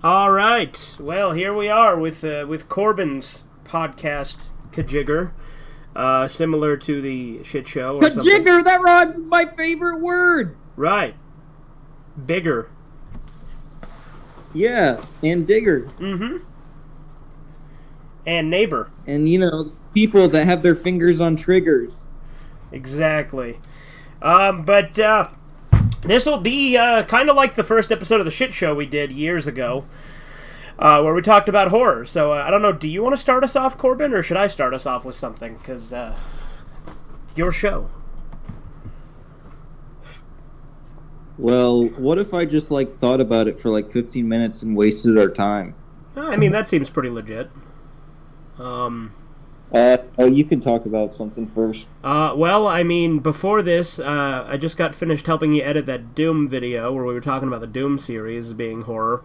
All right. Well, here we are with Corbin's podcast Kajigger, similar to the shit show or something. Kajigger, that rhymes with my favorite word. Right. Bigger. Yeah, and digger. Mm-hmm. And neighbor. And, people that have their fingers on triggers. Exactly. But this will be kind of like the first episode of the shit show we did years ago, where we talked about horror. So I don't know, do you want to start us off, Corbin, or should I start us off with something? Because your show. Well, what if I just, thought about it for, 15 minutes and wasted our time? I mean, that seems pretty legit. You can talk about something first. Well, I mean, before this, I just got finished helping you edit that Doom video where we were talking about the Doom series being horror.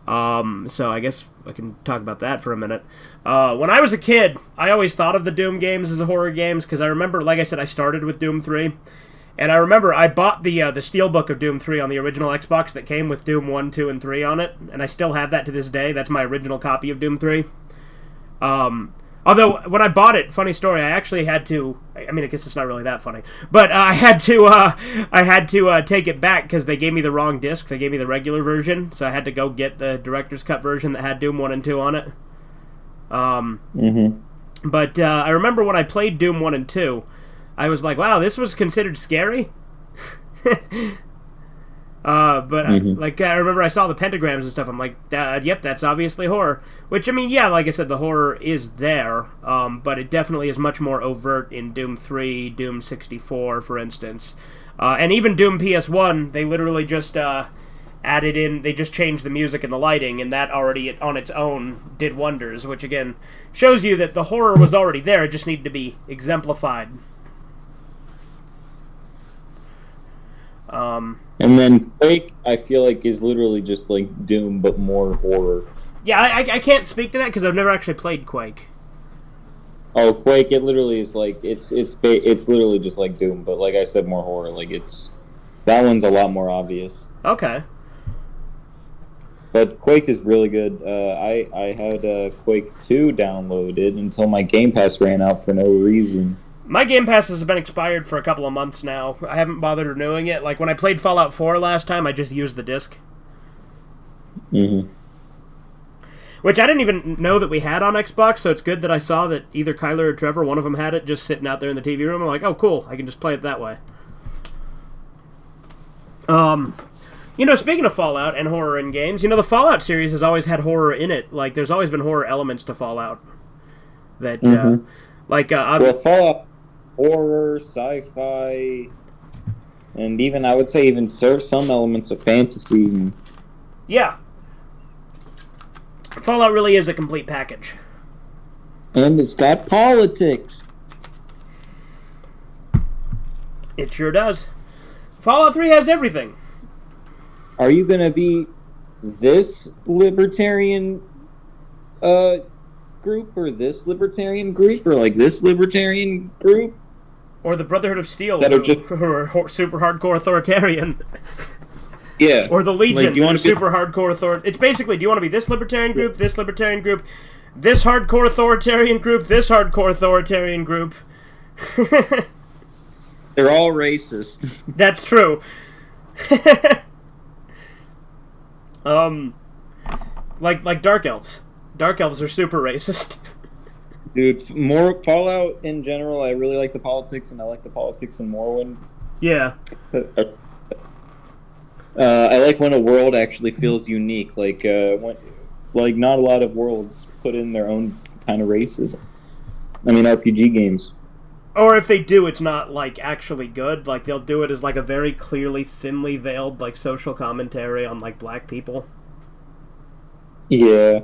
So I guess I can talk about that for a minute. When I was a kid, I always thought of the Doom games as horror games, because I remember, like I said, I started with Doom 3. And I remember I bought the Steelbook of Doom 3 on the original Xbox that came with Doom 1, 2, and 3 on it. And I still have that to this day. That's my original copy of Doom 3. Although, when I bought it, funny story, I actually had to... I mean, I guess it's not really that funny. But I had to take it back because they gave me the wrong disc. They gave me the regular version. So I had to go get the Director's Cut version that had Doom 1 and 2 on it. But I remember when I played Doom 1 and 2, I was like, wow, this was considered scary? I remember I saw the pentagrams and stuff. I'm like, yep, that's obviously horror. Which, I mean, yeah, like I said, the horror is there, but it definitely is much more overt in Doom 3, Doom 64, for instance. And even Doom PS1, they literally just added in, they just changed the music and the lighting, and that already, on its own, did wonders, which, again, shows you that the horror was already there, it just needed to be exemplified. And then Quake, I feel like, is literally just like Doom, but more horror. Yeah, I can't speak to that because I've never actually played Quake. Oh, Quake! It literally is like it's literally just like Doom, but like I said, more horror. That one's a lot more obvious. Okay. But Quake is really good. I had Quake 2 downloaded until my Game Pass ran out for no reason. My Game Pass has been expired for a couple of months now. I haven't bothered renewing it. Like, when I played Fallout 4 last time, I just used the disc. Mm-hmm. Which I didn't even know that we had on Xbox, so it's good that I saw that either Kyler or Trevor, one of them had it, just sitting out there in the TV room. I'm like, oh, cool, I can just play it that way. Speaking of Fallout and horror in games, the Fallout series has always had horror in it. Like, there's always been horror elements to Fallout. That, Fallout... horror, sci-fi, and even, I would say, even some elements of fantasy. Yeah. Fallout really is a complete package. And it's got politics. It sure does. Fallout 3 has everything. Are you going to be this libertarian group, or this libertarian group, or this libertarian group? Or the Brotherhood of Steel, who are super hardcore authoritarian. Yeah. Or the Legion, do you want to super hardcore authoritarian. It's basically, do you want to be this libertarian group, this libertarian group, this hardcore authoritarian group, this hardcore authoritarian group? They're all racist. That's true. Like Dark Elves. Dark Elves are super racist. Dude, more Fallout in general, I really like the politics, and I like the politics in Morrowind. Yeah. I like when a world actually feels unique, when not a lot of worlds put in their own kind of racism. I mean, RPG games. Or if they do, it's not, actually good. They'll do it as, a very clearly, thinly veiled, social commentary on, black people. Yeah.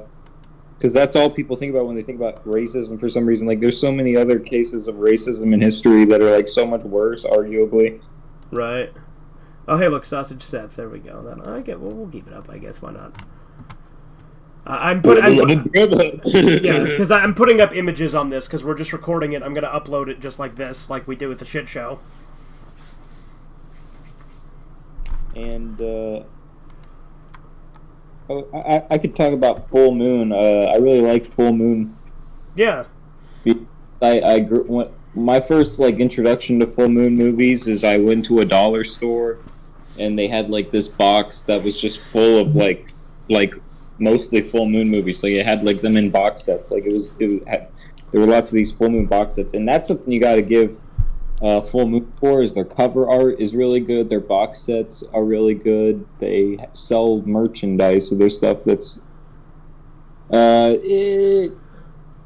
Because that's all people think about when they think about racism for some reason. There's so many other cases of racism in history that are, so much worse, arguably. Right. Oh, hey, look, Sausage Seth. There we go. Then we'll keep it up, I guess. Why not? Yeah, because I'm putting up images on this because we're just recording it. I'm going to upload it just like this, like we do with the shit show. And I could talk about Full Moon. I really liked Full Moon. Yeah. I grew, my first like introduction to Full Moon movies is I went to a dollar store and they had like this box that was just full of like mostly Full Moon movies. Like it had like them in box sets. Like there were lots of these Full Moon box sets, and that's something you got to give Full Moon for. Is their cover art is really good. Their box sets are really good. They sell merchandise, so there's stuff that's it,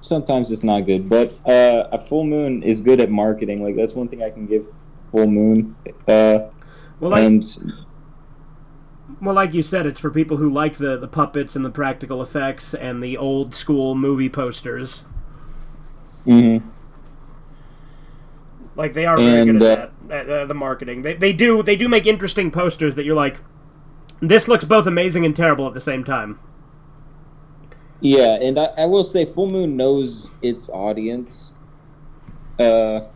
sometimes it's not good, but a Full Moon is good at marketing. Like that's one thing I can give Full Moon. Well, and like you said, it's for people who like the puppets and the practical effects and the old school movie posters. Mm-hmm. Like they are very good at that, at the marketing. They do make interesting posters that you're like, this looks both amazing and terrible at the same time. Yeah, and I will say Full Moon knows its audience. Like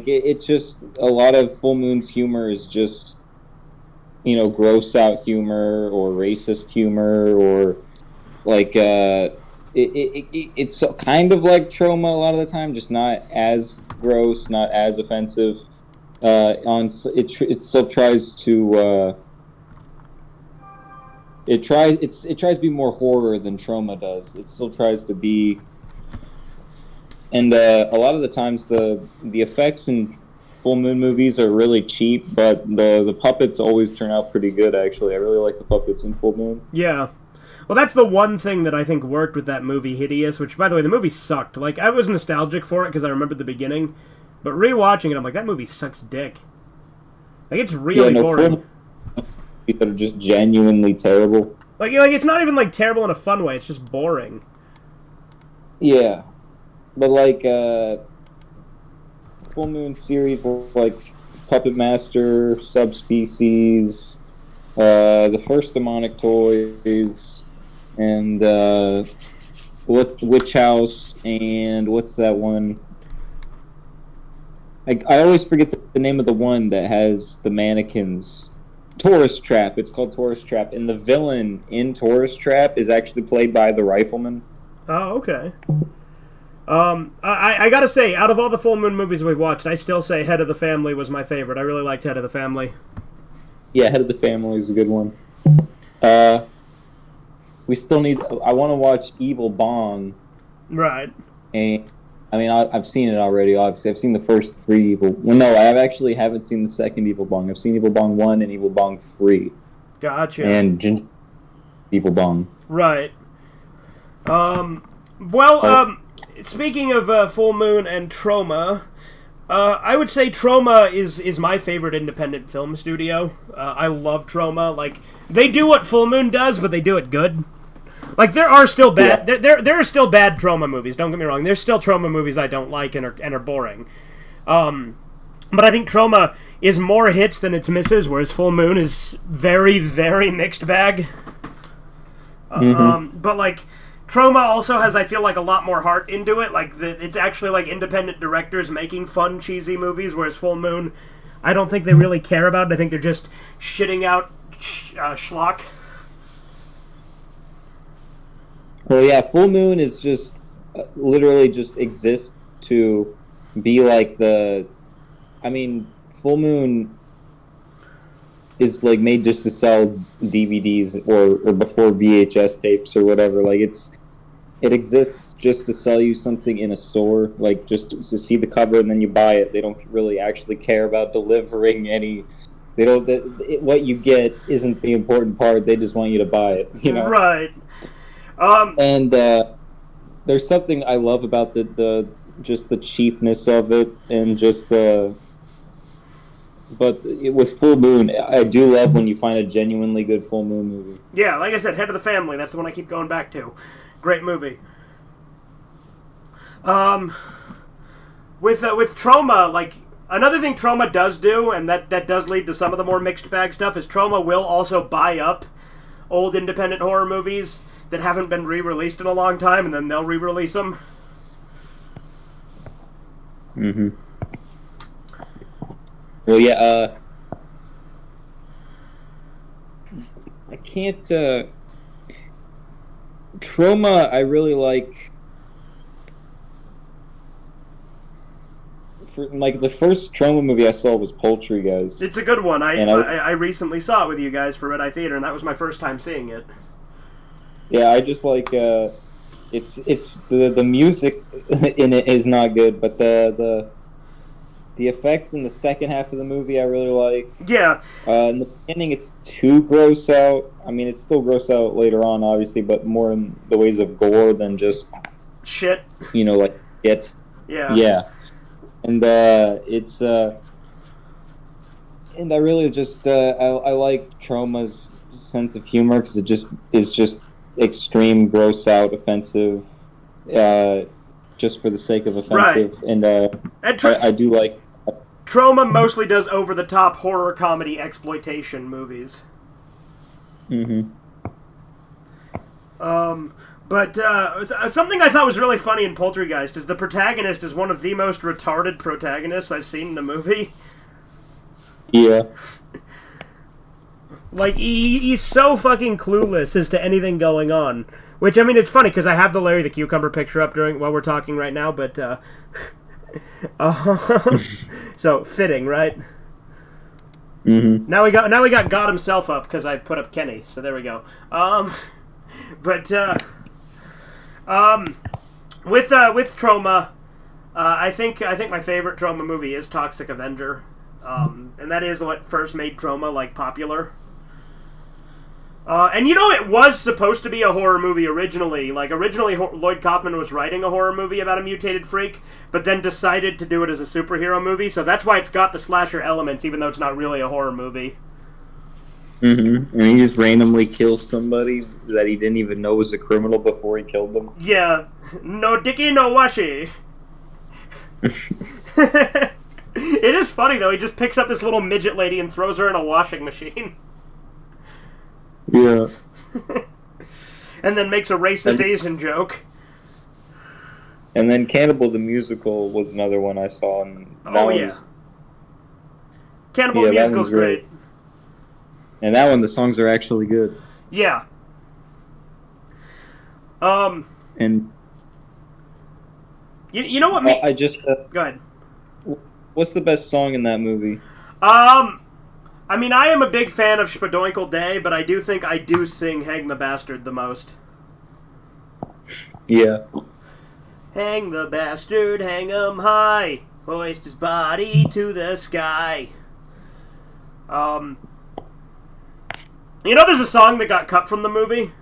it's just a lot of Full Moon's humor is just, you know, gross out humor or racist humor or like it's kind of like Trauma a lot of the time, just not as gross, not as offensive. It still tries to it tries to be more horror than Trauma does. It still tries to be, and a lot of the times the effects in Full Moon movies are really cheap, but the puppets always turn out pretty good. Actually, I really like the puppets in Full Moon. Yeah. Well, that's the one thing that I think worked with that movie Hideous, which, by the way, the movie sucked. Like, I was nostalgic for it because I remembered the beginning, but rewatching it, I'm like, that movie sucks dick. Like, it's really boring. That are just genuinely terrible. Like it's not even, like, terrible in a fun way, it's just boring. Yeah. But, like, Full Moon series, like Puppet Master, Subspecies, the first Demonic Toys, and Witch House, and what's that one? I always forget the name of the one that has the mannequins. Tourist Trap. It's called Tourist Trap, and the villain in Tourist Trap is actually played by the Rifleman. Oh, okay. I gotta say, out of all the Full Moon movies we've watched, I still say Head of the Family was my favorite. I really liked Head of the Family. Yeah, Head of the Family is a good one. We still need. I want to watch Evil Bong. Right. And I mean, I've seen it already. Obviously, I've seen the first three Evil. Well, no, I actually haven't seen the second Evil Bong. I've seen Evil Bong 1 and Evil Bong 3. Gotcha. And Evil Bong. Right. Speaking of Full Moon and Troma, I would say Troma is my favorite independent film studio. I love Troma. Like, they do what Full Moon does, but they do it good. Like, there are still bad... Yeah. There are still bad Troma movies, don't get me wrong. There's still Troma movies I don't like and are boring. But I think Troma is more hits than its misses, whereas Full Moon is very, very mixed bag. But, like... Troma also has, I feel like, a lot more heart into it. Like, it's actually, like, independent directors making fun, cheesy movies, whereas Full Moon, I don't think they really care about it. I think they're just shitting out schlock. Well, yeah, Full Moon is just, literally just exists to be like the... I mean, Full Moon is, like, made just to sell DVDs or before VHS tapes or whatever. Like, it exists just to sell you something in a store, like just to see the cover and then you buy it. They don't really actually care about delivering any. They don't. What you get isn't the important part. They just want you to buy it. You know. Right. And there's something I love about the just the cheapness of it and just the. But with Full Moon, I do love when you find a genuinely good Full Moon movie. Yeah, like I said, Head of the Family. That's the one I keep going back to. Great movie. With Troma, like, another thing Troma does do, and that does lead to some of the more mixed bag stuff, is Troma will also buy up old independent horror movies that haven't been re-released in a long time, and then they'll re-release them. Mm-hmm. Well, yeah, I can't. Trauma, I really like. For, like the first Trauma movie I saw was Poultrygeist. It's a good one. And I recently saw it with you guys for Red Eye Theater, and that was my first time seeing it. Yeah, I just like it's the music in it is not good, but the effects in the second half of the movie I really like. Yeah. In the beginning, it's too gross out. I mean, it's still gross out later on, obviously, but more in the ways of gore than just shit. Like it. Yeah. Yeah. And it's and I really just I like Trauma's sense of humor because it just is just extreme, gross out, offensive, just for the sake of offensive. Right. And I do like. Trauma mostly does over-the-top horror comedy exploitation movies. Mm-hmm. But something I thought was really funny in Poultrygeist is the protagonist is one of the most retarded protagonists I've seen in a movie. Yeah. Like, he's so fucking clueless as to anything going on. Which, I mean, it's funny, because I have the Larry the Cucumber picture up while we're talking right now, but, so, fitting, right? Mm-hmm. Now we got God himself up, because I put up Kenny, so there we go. But, with Trauma, I think my favorite Trauma movie is Toxic Avenger. And that is what first made Trauma, like, popular. And it was supposed to be a horror movie originally. Like, originally Lloyd Kaufman was writing a horror movie about a mutated freak, but then decided to do it as a superhero movie, so that's why it's got the slasher elements, even though it's not really a horror movie. Mm-hmm. And he just randomly kills somebody that he didn't even know was a criminal before he killed them. Yeah. No dicky, no washi. It is funny, though. He just picks up this little midget lady and throws her in a washing machine. Yeah. And then makes a racist Asian joke. And then Cannibal the Musical was another one I saw. And Cannibal the Musical's great. And that one, the songs are actually good. Yeah. And you know what? I just go ahead. What's the best song in that movie? I mean, I am a big fan of Spadoinkle Day, but I do think I do sing Hang the Bastard the most. Yeah. Hang the bastard, hang him high, hoist his body to the sky. There's a song that got cut from the movie.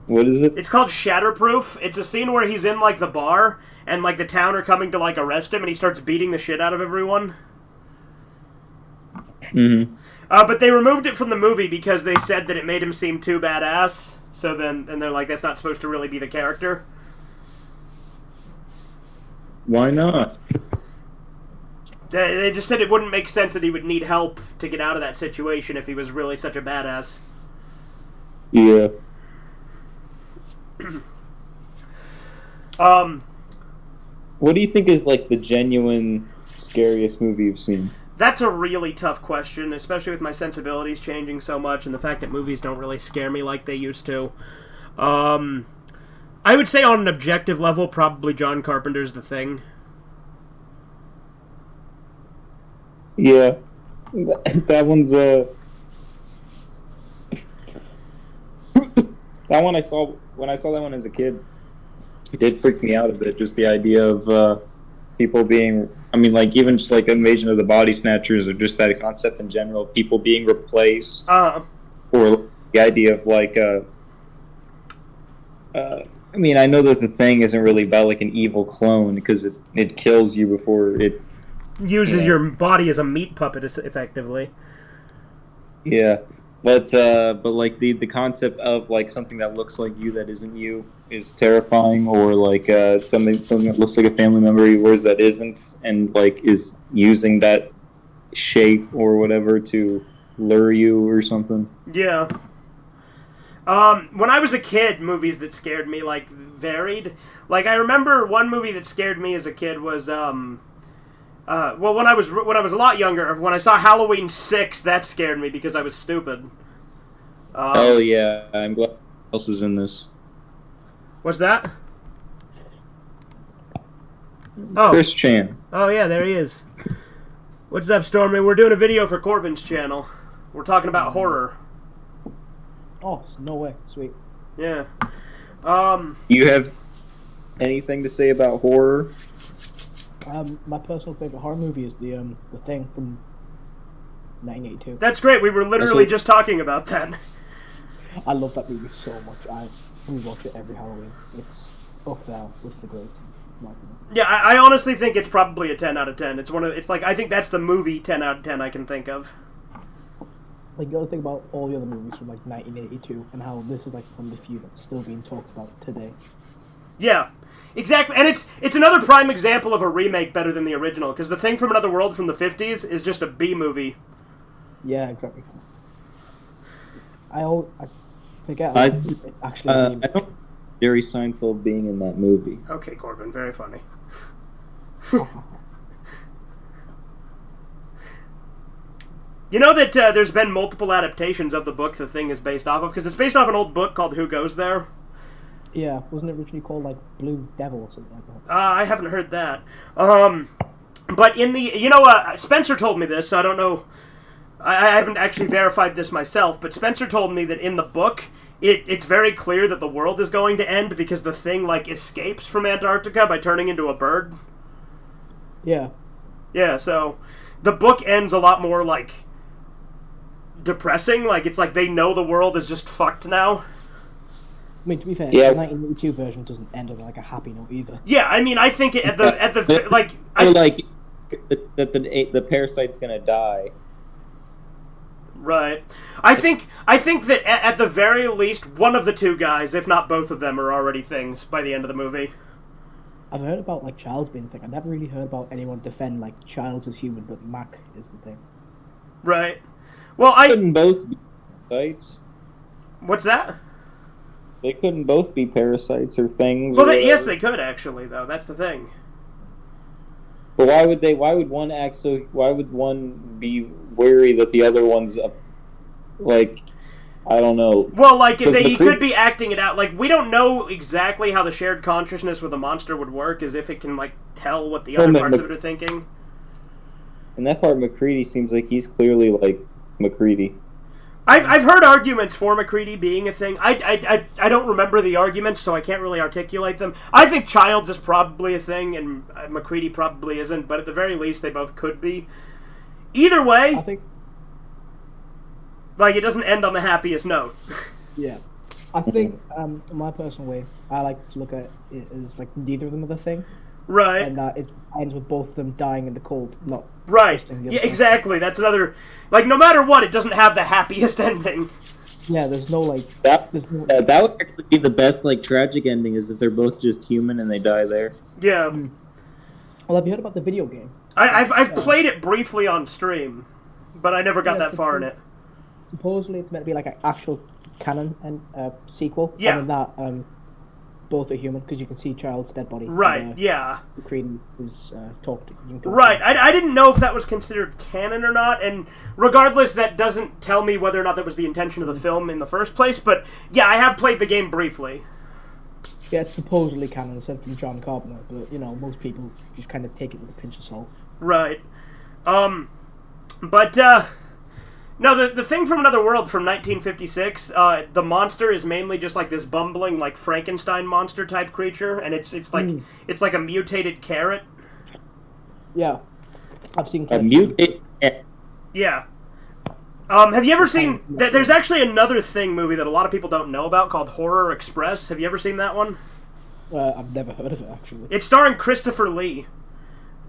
What is it? It's called Shatterproof. It's a scene where he's in, like, the bar, and, like, the town are coming to, like, arrest him, and he starts beating the shit out of everyone. Mm-hmm. But they removed it from the movie because they said that it made him seem too badass. So then, and they're like, that's not supposed to really be the character. Why not? They just said it wouldn't make sense that he would need help to get out of that situation if he was really such a badass. Yeah. What do you think is, like, the genuine scariest movie you've seen? That's a really tough question, especially with my sensibilities changing so much and the fact that movies don't really scare me like they used to. I would say on an objective level, probably John Carpenter's The Thing. Yeah. That one's, that one when I saw that one as a kid, it did freak me out a bit, just the idea of, people being, I mean, like, even just, like, Invasion of the Body Snatchers, or just that concept in general, people being replaced, or the idea of, like, I mean, I know that The Thing isn't really about, like, an evil clone, because it kills you before it... Uses your body as a meat puppet, effectively. Yeah. But like, the concept of, like, something that looks like you that isn't you is terrifying, or, like, something that looks like a family member of yours that isn't, and, like, is using that shape or whatever to lure you or something. Yeah. When I was a kid, movies that scared me, like, varied. Like, I remember one movie that scared me as a kid was, Well, when I was a lot younger, when I saw Halloween 6, that scared me because I was stupid. Oh yeah, I'm glad else is in this. What's that? Oh, Chris Chan. Oh yeah, there he is. What's up, Stormy? We're doing a video for Corbin's channel. We're talking about horror. Oh, no way. Sweet. Yeah. You have anything to say about horror? My personal favorite horror movie is the Thing from 1982. That's great. We were literally just talking about that. I love that movie so much. I rewatch it every Halloween. It's up there with the greats. Yeah, I honestly think it's probably a 10 out of 10. It's like, I think that's the movie 10 out of 10 I can think of. Like, you gotta think about all the other movies from, like, 1982, and how this is, like, one of the few that's still being talked about today. Yeah, exactly. And it's another prime example of a remake better than the original, because The Thing from Another World from the 50s is just a B movie. Yeah, exactly. I forget. I actually, don't Jerry Seinfeld being in that movie. Okay, Corbin, very funny. You know that there's been multiple adaptations of the book The Thing is based off of, because it's based off an old book called Who Goes There? Yeah, wasn't it originally called, like, Blue Devil or something like that? I haven't heard that. But in the, Spencer told me this, so I don't know, I haven't actually verified this myself, but Spencer told me that in the book, it's very clear that the world is going to end because the Thing, like, escapes from Antarctica by turning into a bird. Yeah. Yeah, so the book ends a lot more, like, depressing. Like, it's like they know the world is just fucked now. I mean, to be fair, yeah. The 1982 version doesn't end on, like, a happy note either. Yeah, I mean, I think at the like... the parasite's gonna die. Right. I think that at the very least, one of the two guys, if not both of them, are already things by the end of the movie. I've heard about, like, Childs being a thing. I've never really heard about anyone defend, like, Childs as human, but Mac is the thing. Right. Well, They couldn't both be parasites. What's that? They couldn't both be parasites or things. Well, yes, they could, actually, though. That's the thing. But why would one act so... Why would one be wary that the other one's... like... I don't know. Well, like, he could be acting it out. Like, we don't know exactly how the shared consciousness with a monster would work, as if it can, like, tell what the other parts of it are thinking. In that part, McCready seems like he's clearly, like, McCready. I've heard arguments for McCready being a thing. I don't remember the arguments, so I can't really articulate them. I think Childs is probably a thing, and McCready probably isn't, but at the very least, they both could be. Either way... I think... Like, it doesn't end on the happiest note. Yeah. I think, in my personal way, I like to look at it as, like, neither of them are the thing. Right. And it ends with both of them dying in the cold, not... Right. Yeah, exactly. That's another... Like, no matter what, it doesn't have the happiest ending. Yeah, there's no, like... That would actually be the best, like, tragic ending, is if they're both just human and they die there. Yeah. Well, have you heard about the video game? I've played it briefly on stream, but I never got that far in it. Supposedly it's meant to be like an actual canon and sequel. Yeah. And that both are human because you can see Child's dead body. Right. And, yeah. McCready is talked. Right. I didn't know if that was considered canon or not, and regardless, that doesn't tell me whether or not that was the intention of the film in the first place. But yeah, I have played the game briefly. Yeah, it's supposedly canon, said from John Carpenter, but you know, most people just kind of take it with a pinch of salt. Right. But no, the Thing from Another World from 1956, the monster is mainly just like this bumbling, like Frankenstein monster type creature, and it's like a mutated carrot. Yeah, I've seen a mutated. Yeah. Have you ever seen? There's actually another Thing movie that a lot of people don't know about called Horror Express. Have you ever seen that one? I've never heard of it actually. It's starring Christopher Lee,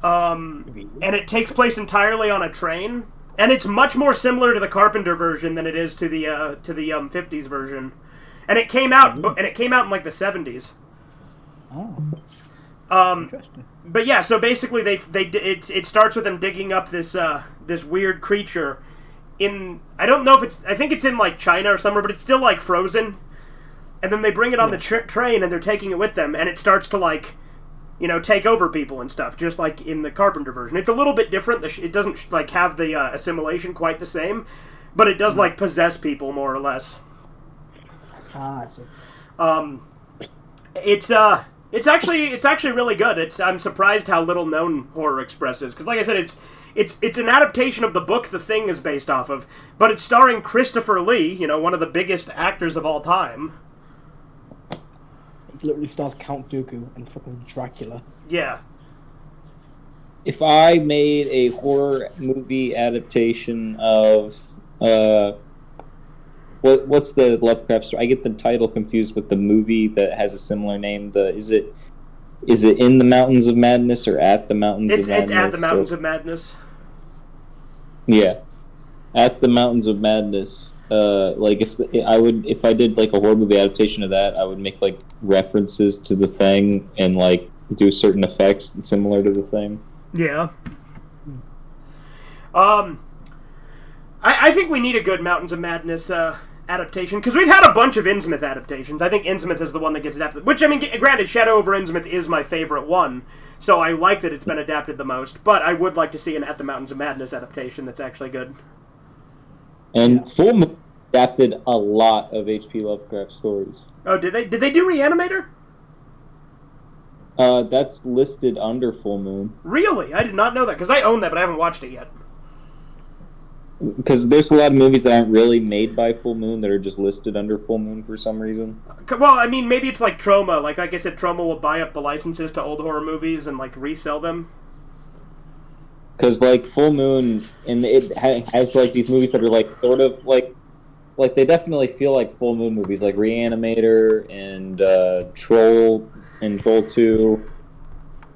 and it takes place entirely on a train. And it's much more similar to the Carpenter version than it is to the 50s version. And it came out in like the 70s. Oh. Interesting. But yeah, so basically it starts with them digging up this weird creature in, I don't know if I think it's in like China or somewhere, but it's still like frozen. And then they bring it on the train and they're taking it with them, and it starts to like take over people and stuff, just like in the Carpenter version. It's a little bit different. It doesn't like have the assimilation quite the same, but it does like possess people more or less. I see. It's actually really good. I'm surprised how little known Horror Express is, because like I said, it's an adaptation of the book The Thing is based off of, but it's starring Christopher Lee, one of the biggest actors of all time. It literally stars Count Dooku and fucking Dracula. Yeah. If I made a horror movie adaptation of what's the Lovecraft story? I get the title confused with the movie that has a similar name. Is it In the Mountains of Madness or At the Mountains of Madness? It's At the Mountains of Madness. Yeah. At the Mountains of Madness. If I did like a horror movie adaptation of that, I would make like references to The Thing and like do certain effects similar to The Thing. Yeah. I think we need a good Mountains of Madness adaptation, because we've had a bunch of Innsmouth adaptations. I think Innsmouth is the one that gets adapted. Which, I mean, granted, Shadow over Innsmouth is my favorite one, so I like that it's been adapted the most, but I would like to see an At the Mountains of Madness adaptation that's actually good. And Full Moon adapted a lot of H.P. Lovecraft stories. Oh, did they? Did they do Reanimator? That's listed under Full Moon. Really? I did not know that, because I own that, but I haven't watched it yet. Because there's a lot of movies that aren't really made by Full Moon that are just listed under Full Moon for some reason. Well, I mean, maybe it's like Troma. Like I said, Troma will buy up the licenses to old horror movies and like resell them. Because like Full Moon, and it has like these movies that are like sort of like they definitely feel like Full Moon movies, like Reanimator and Troll and Troll 2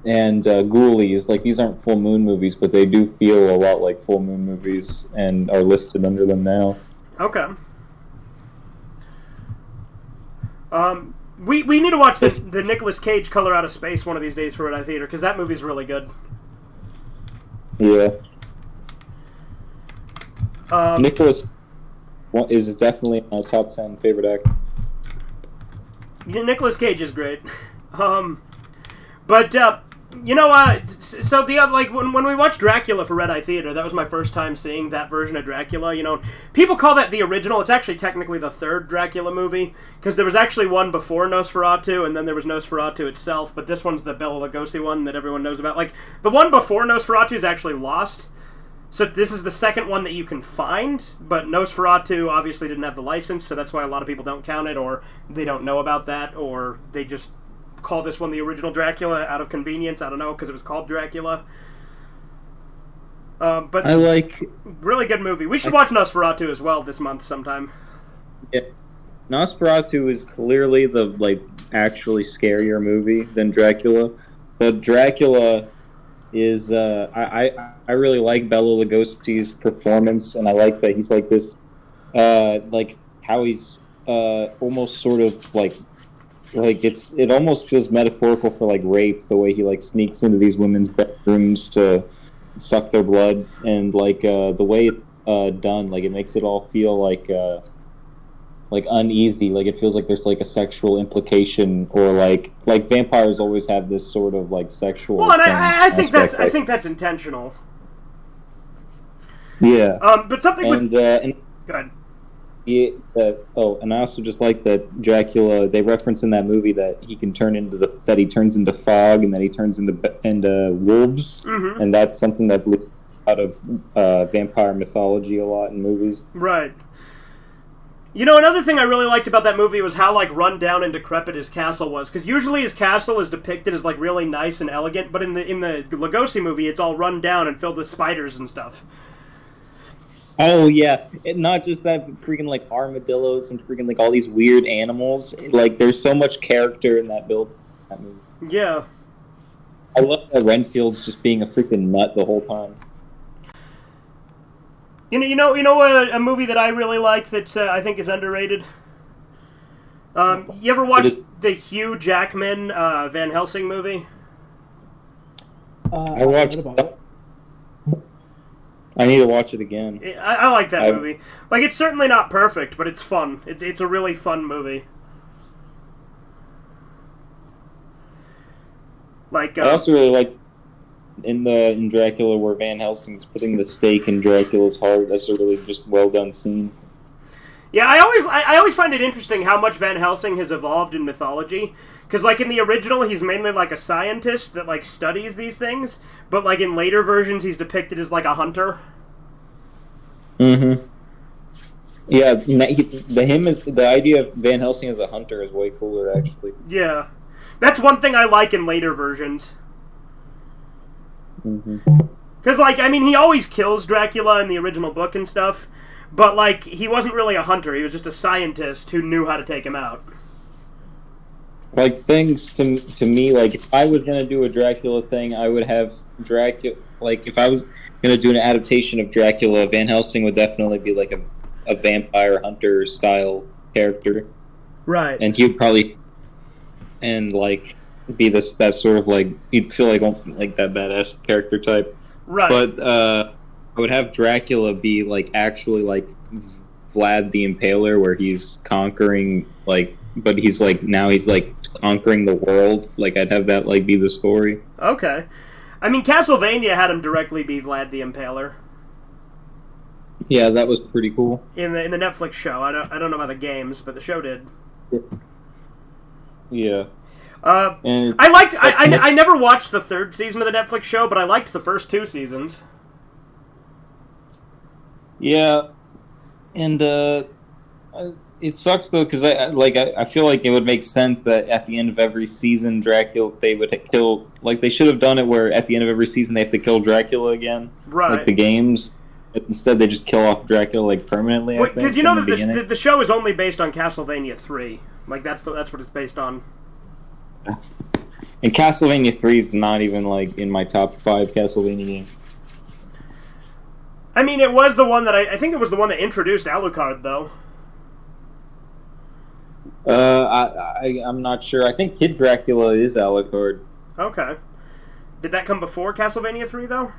and Ghoulies. Like these aren't Full Moon movies, but they do feel a lot like Full Moon movies and are listed under them now. Okay. We need to watch the Nicolas Cage Color Out of Space one of these days for Red Eye Theater, because that movie's really good. Yeah. Nicolas is definitely my top 10 favorite actor. Yeah, Nicolas Cage is great. So when we watched Dracula for Red Eye Theater, that was my first time seeing that version of Dracula. People call that the original. It's actually technically the third Dracula movie, because there was actually one before Nosferatu, and then there was Nosferatu itself. But this one's the Bela Lugosi one that everyone knows about. Like the one before Nosferatu is actually lost, so this is the second one that you can find. But Nosferatu obviously didn't have the license, so that's why a lot of people don't count it, or they don't know about that, or they just call this one the original Dracula out of convenience. I don't know, because it was called Dracula. But I like really good movie. We should watch Nosferatu as well this month sometime. Yeah, Nosferatu is clearly the actually scarier movie than Dracula, but Dracula is I really like Bela Lugosi's performance, and I like that he's like this how he's almost sort of like it almost feels metaphorical for like rape, the way he like sneaks into these women's bedrooms to suck their blood, and the way it's done, like it makes it all feel like uneasy, like it feels like there's like a sexual implication, or like vampires always have this sort of like sexual. Well, and I think that's intentional. Yeah. But something with go ahead. And I also just like that Dracula. They reference in that movie that he can turn into he turns into fog, and that he turns into wolves, mm-hmm. and that's something that blew out of vampire mythology a lot in movies. Right. Another thing I really liked about that movie was how run down and decrepit his castle was, because usually his castle is depicted as really nice and elegant, but in the Lugosi movie, it's all run down and filled with spiders and stuff. Oh, yeah. Not just that, but freaking, armadillos and freaking, all these weird animals. There's so much character in that build. That movie. Yeah. I love that Renfield's just being a freaking nut the whole time. You know a movie that I really like that I think is underrated? You ever watch the Hugh Jackman Van Helsing movie? I watched it. I need to watch it again. I like that movie. It's certainly not perfect, but it's fun. It's a really fun movie. Like, I also really like in Dracula where Van Helsing's putting the stake in Dracula's heart. That's a really just well done scene. yeah, I always find it interesting how much Van Helsing has evolved in mythology. Because, like, in the original, he's mainly, like, a scientist that, like, studies these things. But, like, in later versions, he's depicted as, like, a hunter. Mm-hmm. Yeah, the idea of Van Helsing as a hunter is way cooler, actually. Yeah. That's one thing I like in later versions. Because, like, I mean, he always kills Dracula in the original book and stuff. But, like, he wasn't really a hunter. He was just a scientist who knew how to take him out. Like, things to me, like, if I was going to do a Dracula thing, I would have Dracula... Like, if I was going to do an adaptation of Dracula, Van Helsing would definitely be, like, a vampire hunter-style character. Right. And he would probably... And, like, be that sort of, like... You'd feel like that badass character type. Right. But, I would have Dracula be, like, actually, like, Vlad the Impaler, where he's conquering, like... But he's, like, now he's, like, conquering the world. Like, I'd have that, like, be the story. Okay. I mean, Castlevania had him directly be Vlad the Impaler. Yeah, that was pretty cool. In the Netflix show. I don't know about the games, but the show did. Yeah. I never watched the third season of the Netflix show, but I liked the first 2 seasons. Yeah. And, it sucks though because I feel like it would make sense that at the end of every season Dracula they would kill, like they should have done it where at the end of every season they have to kill Dracula again, right? Like the games. Instead they just kill off Dracula like permanently. Because you know that the show is only based on Castlevania 3. Like that's what it's based on. And Castlevania 3 is not even like in my top 5 Castlevania games. I mean, it was the one that I think it was the one that introduced Alucard though. I'm not sure. I think Kid Dracula is Alucard. Okay. Did that come before Castlevania 3, though?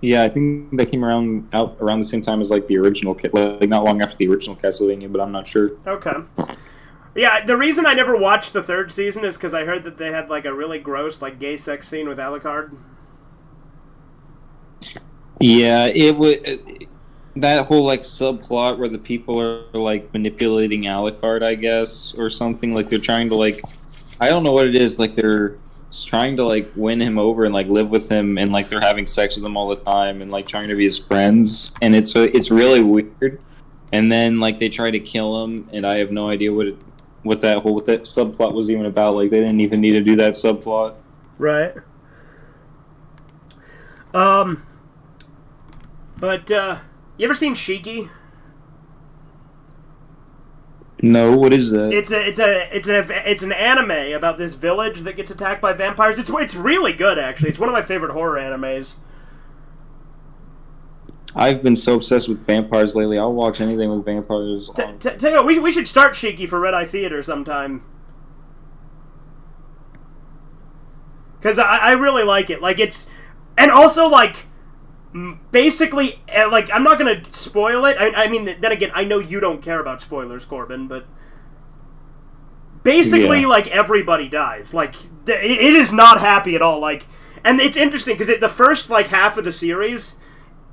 Yeah, I think that came out around the same time as, like, the original, like, not long after the original Castlevania, but I'm not sure. Okay. Yeah, the reason I never watched the third season is because I heard that they had, like, a really gross, like, gay sex scene with Alucard. Yeah, it would... That whole, like, subplot where the people are, like, manipulating Alucard, I guess, or something. Like, they're trying to, like... I don't know what it is. Like, they're trying to, like, win him over and, like, live with him, and, like, they're having sex with him all the time and, like, trying to be his friends. And it's really weird. And then, like, they try to kill him, and I have no idea what that subplot was even about. Like, they didn't even need to do that subplot. Right. But, you ever seen Shiki? No, what is that? It's an anime about this village that gets attacked by vampires. It's really good, actually. It's one of my favorite horror animes. I've been so obsessed with vampires lately. I'll watch anything with vampires. Tell you what, we should start Shiki for Red Eye Theater sometime. Because I really like it. Like, it's... And also, like... Basically, like, I'm not going to spoil it. I mean, then again, I know you don't care about spoilers, Corbin, but... Basically, yeah. Like, everybody dies. Like, it is not happy at all. Like, and it's interesting, because the first, like, half of the series,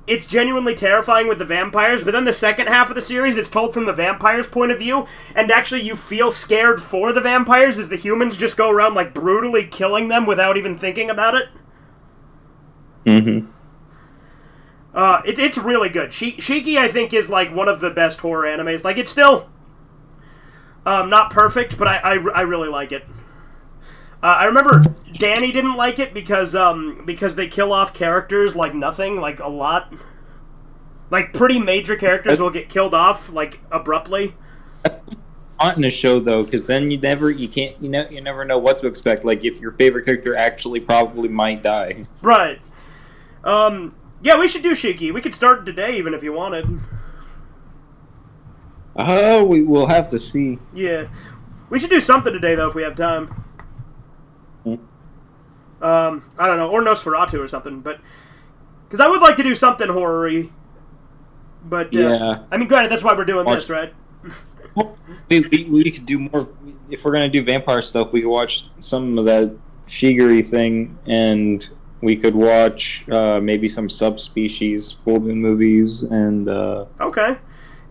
it's genuinely terrifying with the vampires, but then the second half of the series, it's told from the vampires' point of view, and actually you feel scared for the vampires as the humans just go around, like, brutally killing them without even thinking about it. Mm-hmm. It's really good. Shiki, I think, is, like, one of the best horror animes. Like, it's still not perfect, but I really like it. I remember Danny didn't like it because they kill off characters like nothing, like a lot. Like, pretty major characters will get killed off, like, abruptly. Not in a show, though, because then you never know what to expect. Like, if your favorite character actually probably might die. Right. Yeah, we should do Shiki. We could start today, even if you wanted. We will have to see. Yeah. We should do something today, though, if we have time. I don't know, or Nosferatu or something, but... Because I would like to do something horror-y. But, yeah. I mean, granted, that's why we're doing this, right? We could do more if we're gonna do vampire stuff. We could watch some of that Shigiri thing, and we could watch maybe some subspecies full moon movies, and Okay.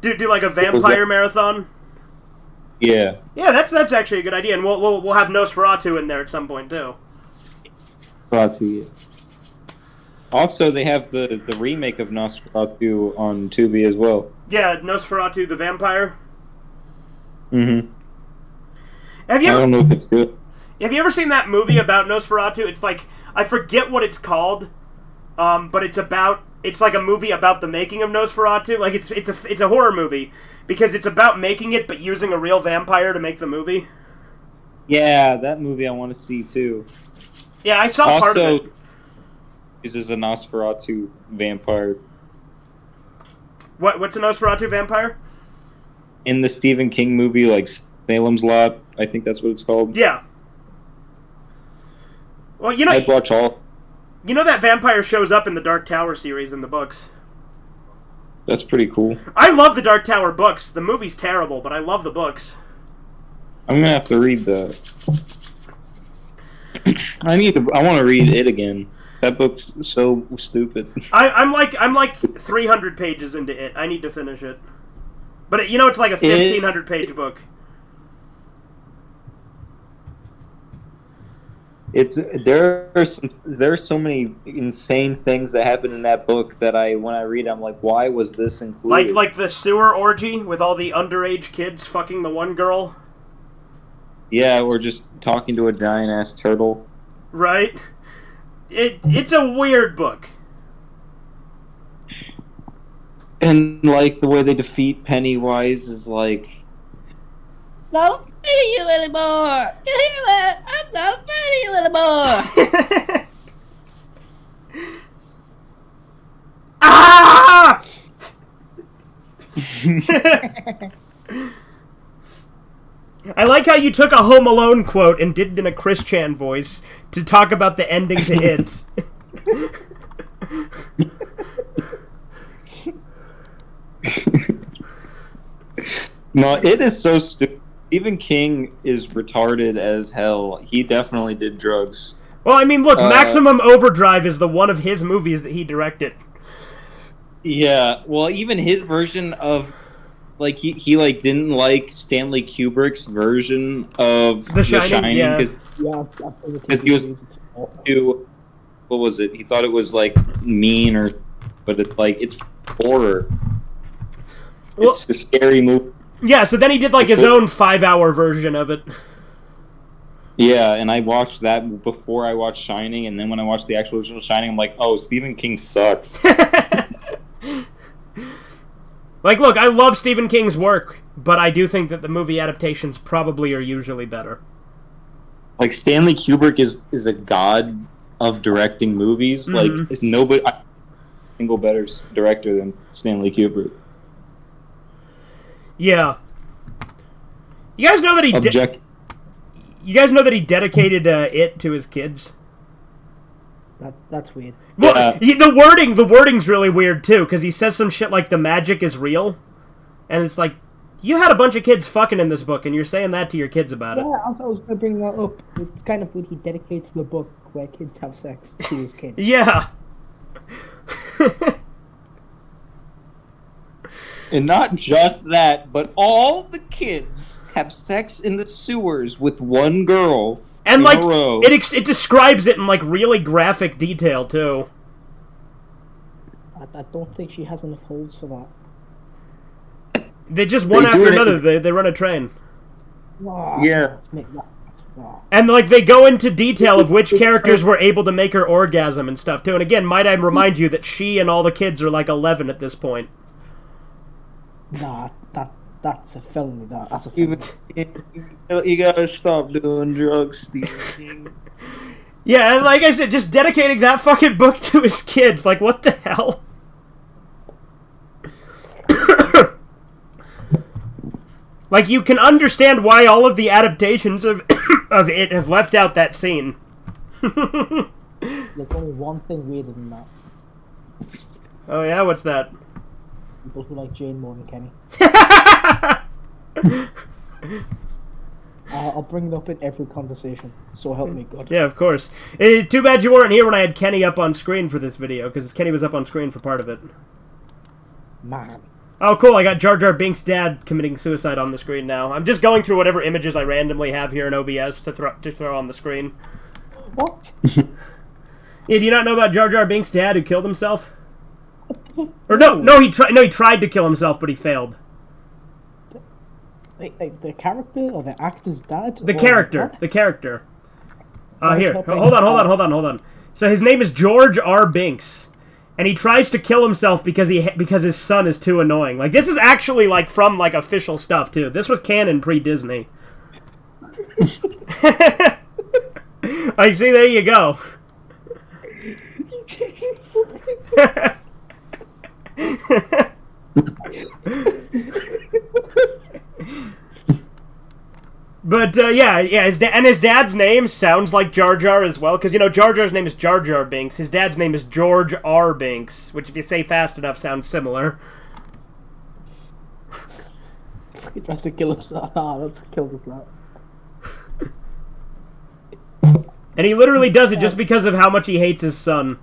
Do like a vampire marathon. Yeah. Yeah, that's actually a good idea, and we'll have Nosferatu in there at some point too. Nosferatu. Also, they have the remake of Nosferatu on Tubi as well. Yeah, Nosferatu the vampire. Mm-hmm. Have you I don't know if it's good. Have you ever seen that movie about Nosferatu? It's like, I forget what it's called, but it's like a movie about the making of Nosferatu. Like it's a horror movie because it's about making it but using a real vampire to make the movie. Yeah, that movie I want to see too. Yeah, I saw part of it. This is a Nosferatu vampire. What's a Nosferatu vampire? In the Stephen King movie, like Salem's Lot, I think that's what it's called. Yeah. Well, I'd watch all. You know that vampire shows up in the Dark Tower series in the books. That's pretty cool. I love the Dark Tower books. The movie's terrible, but I love the books. I'm gonna have to read that. I want to read it again. That book's so stupid. I'm like 300 pages into it. I need to finish it. But it's like a 1,500 page book. There's so many insane things that happen in that book that when I read, I'm like, why was this included? Like the sewer orgy with all the underage kids fucking the one girl. Yeah, or just talking to a giant ass turtle. Right. It's a weird book. And like the way they defeat Pennywise is like, not afraid of you anymore. You hear that? I'm not afraid of you anymore. Ah! I like how you took a Home Alone quote and did it in a Chris Chan voice to talk about the ending to it. No, it is so stupid. Stephen King is retarded as hell. He definitely did drugs. Well, I mean, look, Maximum Overdrive is the one of his movies that he directed. Yeah, well, even his version of, like, he like didn't like Stanley Kubrick's version of The Shining because he was too, what was it? He thought it was like mean but it's horror. It's a scary movie. Yeah, so then he did like his own 5-hour version of it. Yeah, and I watched that before I watched Shining, and then when I watched the actual original Shining, I'm like, oh, Stephen King sucks. Like, look, I love Stephen King's work, but I do think that the movie adaptations probably are usually better. Like, Stanley Kubrick is a god of directing movies. Mm-hmm. Like, it's nobody single better director than Stanley Kubrick. Yeah. You guys know that you guys know that he dedicated it to his kids? That's weird. Well, the wording's really weird too, because he says some shit like the magic is real, and it's like, you had a bunch of kids fucking in this book, and you're saying that to your kids about it. Yeah, I was going to bring that up. It's kind of weird he dedicates the book where kids have sex to his kids. Yeah. And not just that, but all the kids have sex in the sewers with one girl. And in like a row. it describes it in like really graphic detail too. I don't think she has enough holes for that. They just one after another. They run a train. Wow, yeah. And like they go into detail of which characters were able to make her orgasm and stuff too. And again, might I remind you that she and all the kids are like 11 at this point. Nah, that's a felony. That's a felony. You gotta stop doing drugs, Stephen. Yeah, and like I said, just dedicating that fucking book to his kids. Like, what the hell? Like, you can understand why all of the adaptations of it have left out that scene. There's only one thing weirder than that. Oh yeah, what's that? People who like Jane more than Kenny. I'll bring it up in every conversation. So help me God. Yeah, of course. Too bad you weren't here when I had Kenny up on screen for this video, because Kenny was up on screen for part of it. Man. Oh, cool, I got Jar Jar Binks' dad committing suicide on the screen now. I'm just going through whatever images I randomly have here in OBS to throw on the screen. What? Yeah, do you not know about Jar Jar Binks' dad who killed himself? Or no, he tried to kill himself, but he failed. Like the character or the actor's dad? The character. Here, hold on. So his name is George R. Binks, and he tries to kill himself because his son is too annoying. Like, this is actually like from like official stuff too. This was canon pre-Disney. Like, see, there you go. But his dad's name sounds like Jar Jar as well, because Jar Jar's name is Jar Jar Binks. His dad's name is George R. Binks, which if you say fast enough sounds similar. He tries to kill himself. Let's kill this lad. And he literally does it just because of how much he hates his son.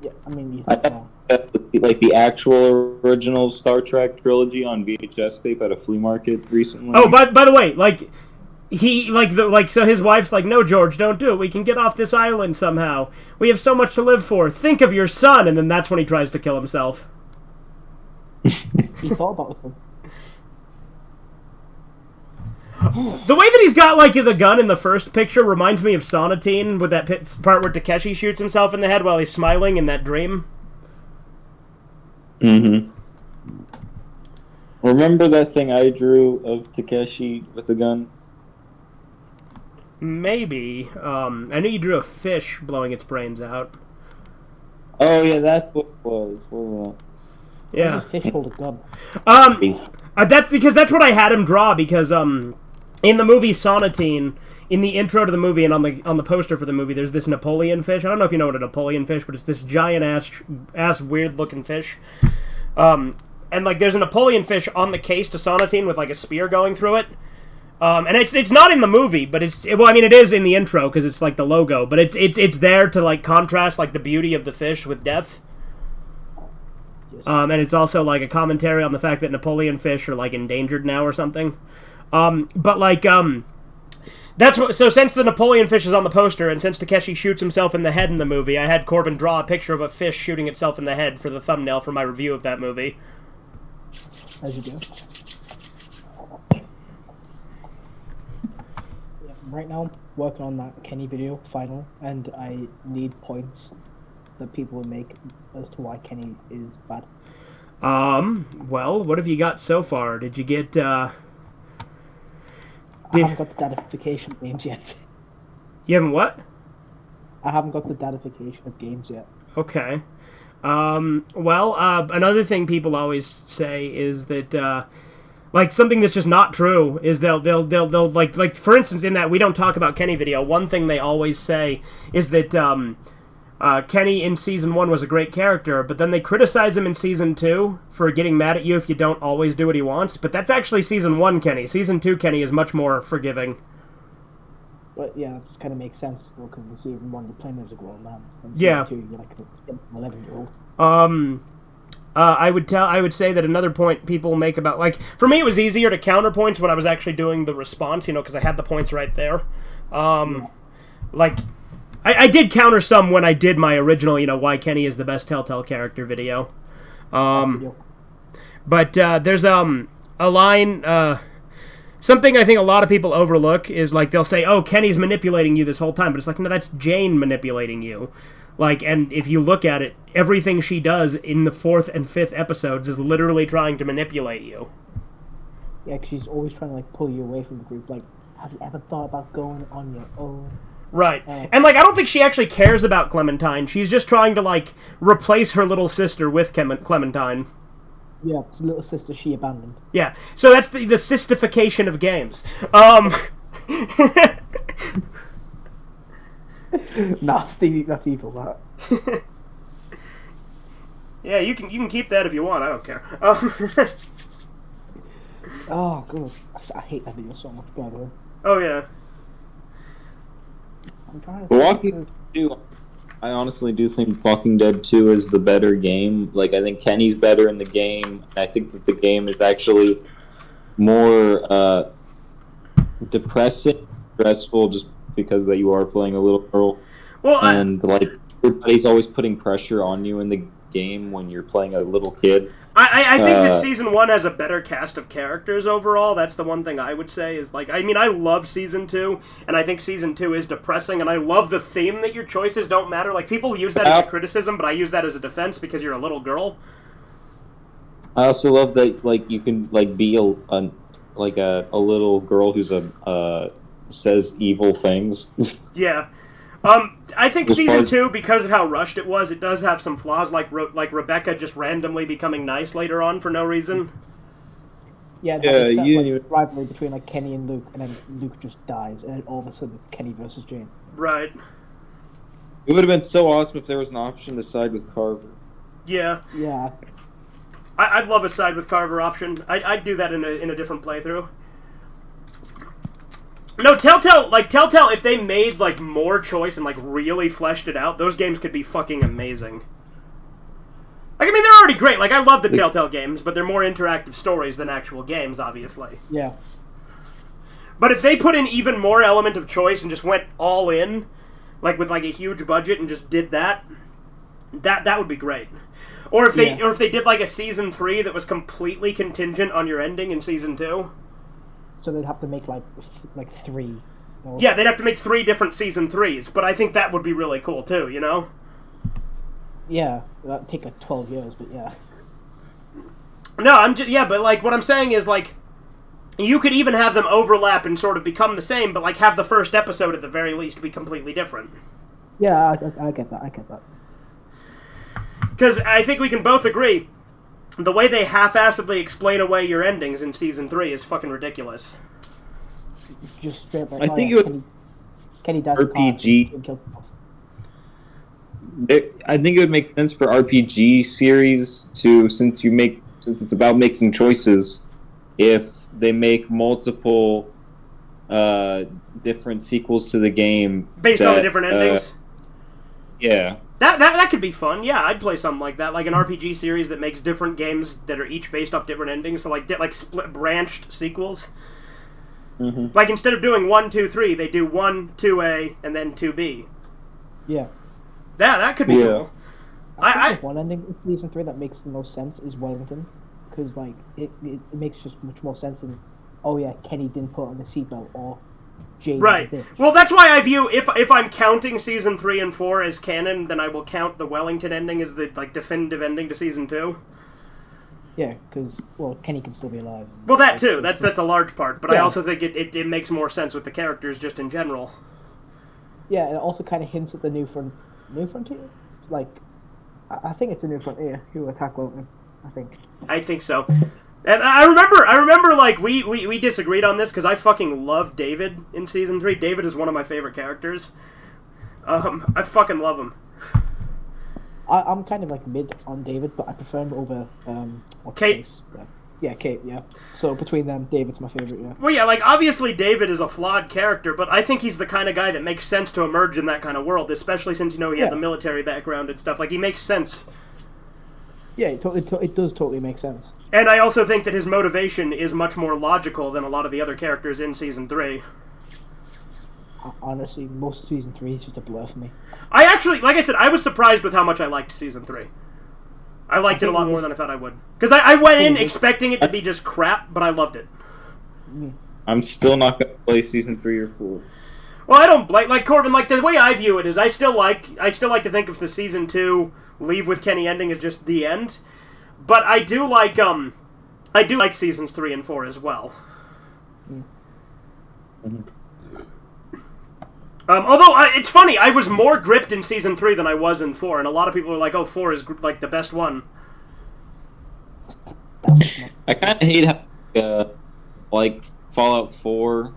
Yeah, I mean, he's like the actual original Star Trek trilogy on VHS tape at a flea market recently. Oh, by the way, like so his wife's like, "No, George, don't do it. We can get off this island somehow. We have so much to live for. Think of your son." And then that's when he tries to kill himself. He thought about it. The way that he's got like the gun in the first picture reminds me of Sonatine, with that part where Takeshi shoots himself in the head while he's smiling in that dream. Mm-hmm. Remember that thing I drew of Takeshi with the gun? Maybe. I knew you drew a fish blowing its brains out. Oh yeah, that's what it was. What was that? Yeah. A fish hold a gun. That's because that's what I had him draw, because in the movie Sonatine, in the intro to the movie and on the poster for the movie, there's this Napoleon fish. I don't know if you know what a Napoleon fish, but it's this giant ass weird looking fish. And like there's a Napoleon fish on the case to Sonatine with like a spear going through it. And it's not in the movie, but it is in the intro because it's like the logo, but it's there to like contrast like the beauty of the fish with death. And it's also like a commentary on the fact that Napoleon fish are like endangered now or something. But like so since the Napoleon fish is on the poster, and since Takeshi shoots himself in the head in the movie, I had Corbin draw a picture of a fish shooting itself in the head for the thumbnail for my review of that movie. As you do. Yeah, right now, I'm working on that Kenny video final, and I need points that people would make as to why Kenny is bad. Well, what have you got so far? Did you get, I haven't got the datification of games yet. You haven't what? I haven't got the datification of games yet. Okay. Well, another thing people always say is that, like, something that's just not true is they'll like, for instance, in that We Don't Talk About Kenny video, one thing they always say is that, Kenny in Season 1 was a great character, but then they criticize him in Season 2 for getting mad at you if you don't always do what he wants, but that's actually Season 1 Kenny. Season 2 Kenny is much more forgiving. But yeah, it kind of makes sense, because in Season 1 you're playing as a grown man, and yeah. Season 2 you're like an 11-year-old. I would say that another point people make about, like, for me it was easier to counter points when I was actually doing the response, because I had the points right there. Like, I did counter some when I did my original, why Kenny is the best Telltale character video. But there's a line, something I think a lot of people overlook is, like, they'll say, oh, Kenny's manipulating you this whole time, but it's like, no, that's Jane manipulating you. Like, and if you look at it, everything she does in the 4th and 5th episodes is literally trying to manipulate you. Yeah, because she's always trying to, like, pull you away from the group. Like, have you ever thought about going on your own? Right. And, like, I don't think she actually cares about Clementine. She's just trying to, like, replace her little sister with Clementine. Yeah, it's the little sister she abandoned. Yeah. So that's the sistification of games. That's evil, that. Yeah, you can keep that if you want. I don't care. Oh, God. I hate that video so much, by the way. Oh yeah. I'm trying to But think Walking Dead 2, I honestly do think Walking Dead 2 is the better game. Like, I think Kenny's better in the game. I think that the game is actually more depressing, stressful, just because that you are playing a little girl. Well, And, like, everybody's always putting pressure on you in the game when you're playing a little kid. I think that season 1 has a better cast of characters overall. That's the one thing I would say is, like, I mean, I love season 2, and I think season 2 is depressing, and I love the theme that your choices don't matter. Like, people use that as a criticism, but I use that as a defense because you're a little girl. I also love that, like, you can, like, be a little girl who's says evil things. Yeah. I think season 2, because of how rushed it was, it does have some flaws, like Rebecca just randomly becoming nice later on for no reason. Yeah, you didn't even... rivalry between like Kenny and Luke, and then Luke just dies, and then all of a sudden it's Kenny versus Jane. Right. It would have been so awesome if there was an option to side with Carver. Yeah. Yeah. I'd love a side with Carver option. I'd do that in a different playthrough. No, Telltale, if they made, like, more choice and, like, really fleshed it out, those games could be fucking amazing. Like, I mean, they're already great. Like, I love the Telltale games, but they're more interactive stories than actual games, obviously. Yeah. But if they put in even more element of choice and just went all in, like, with, like, a huge budget and just did that would be great. Or if they did, like, a Season 3 that was completely contingent on your ending in Season 2... So they'd have to make like 3. Yeah, they'd have to make 3 different Season 3s, but I think that would be really cool too, you know? Yeah, that'd take like 12 years, but yeah. No, but like, what I'm saying is, like, you could even have them overlap and sort of become the same, but like have the first episode at the very least be completely different. Yeah, I get that, Because I think we can both agree, the way they half-assedly explain away your endings in Season 3 is fucking ridiculous. Just straight up like, I think it would... Kenny does RPG... I think it would make sense for RPG series to, since it's about making choices, if they make multiple different sequels to the game based on the different endings. Yeah, that could be fun. Yeah, I'd play something like that, like an RPG series that makes different games that are each based off different endings. So like split branched sequels. Mm-hmm. Like instead of doing 1, 2, 3, they do 1, 2A, and then 2B. Yeah. That could be cool. I think one ending in Season 3 that makes the most sense is Wellington, because like it makes just much more sense than, oh yeah, Kenny didn't put on the seatbelt, or Jane. Right. Well, that's why I view, if I'm counting Season 3 and 4 as canon, then I will count the Wellington ending as the like definitive ending to Season 2. Yeah, because Kenny can still be alive. Well, that too. That's a large part, but yeah. I also think it makes more sense with the characters just in general. Yeah, it also kind of hints at the New Frontier. It's like, I think it's a New Frontier who attack Wellington. I think so. And I remember, like, we disagreed on this, because I fucking love David in Season 3. David is one of my favorite characters. I fucking love him. I'm kind of, like, mid on David, but I prefer him over, Kate. Yeah, Kate, yeah. So, between them, David's my favorite, yeah. Well, yeah, like, obviously David is a flawed character, but I think he's the kind of guy that makes sense to emerge in that kind of world, especially since, he had the military background and stuff. Like, he makes sense. Yeah, it does totally make sense. And I also think that his motivation is much more logical than a lot of the other characters in Season 3. Honestly, most of Season 3 is just a blur for me. I actually, like I said, I was surprised with how much I liked Season 3. I liked it a lot more than I thought I would. Because I went in expecting it to be just crap, but I loved it. I'm still not going to play Season 3 or 4. Well, I don't like Corbin, like, the way I view it is I still like to think of the Season 2 Leave with Kenny ending as just the end. But I do like Seasons 3 and 4 as well. Mm-hmm. Although, it's funny, I was more gripped in Season 3 than I was in 4, and a lot of people are like, oh, 4 is, like, the best one. I kind of hate how, like, Fallout 4,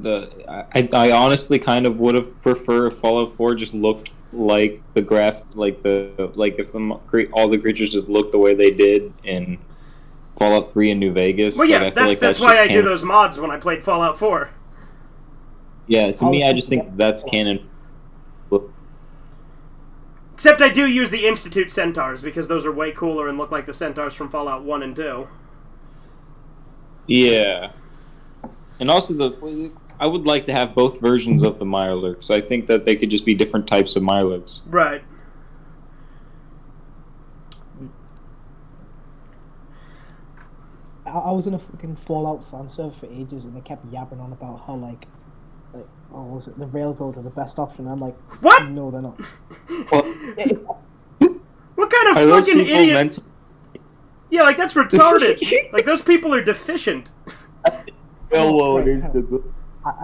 I honestly kind of would have preferred if Fallout 4 just looked like if all the creatures just looked the way they did in Fallout 3 in New Vegas. Well, yeah, like, I feel like that's why I do those mods when I played Fallout 4. Yeah, to me, I just think that's canon. Except I do use the Institute Centaurs, because those are way cooler and look like the Centaurs from Fallout 1 and 2. Yeah. And also, I would like to have both versions of the Mirelurks. I think that they could just be different types of Mirelurks. Right. I was in a fucking Fallout fan server for ages, and they kept yabbering on about how oh, was it the railroad are the best option? I'm like, what? No, they're not. What kind of fucking idiot? Yeah, like that's retarded. Like those people are deficient. And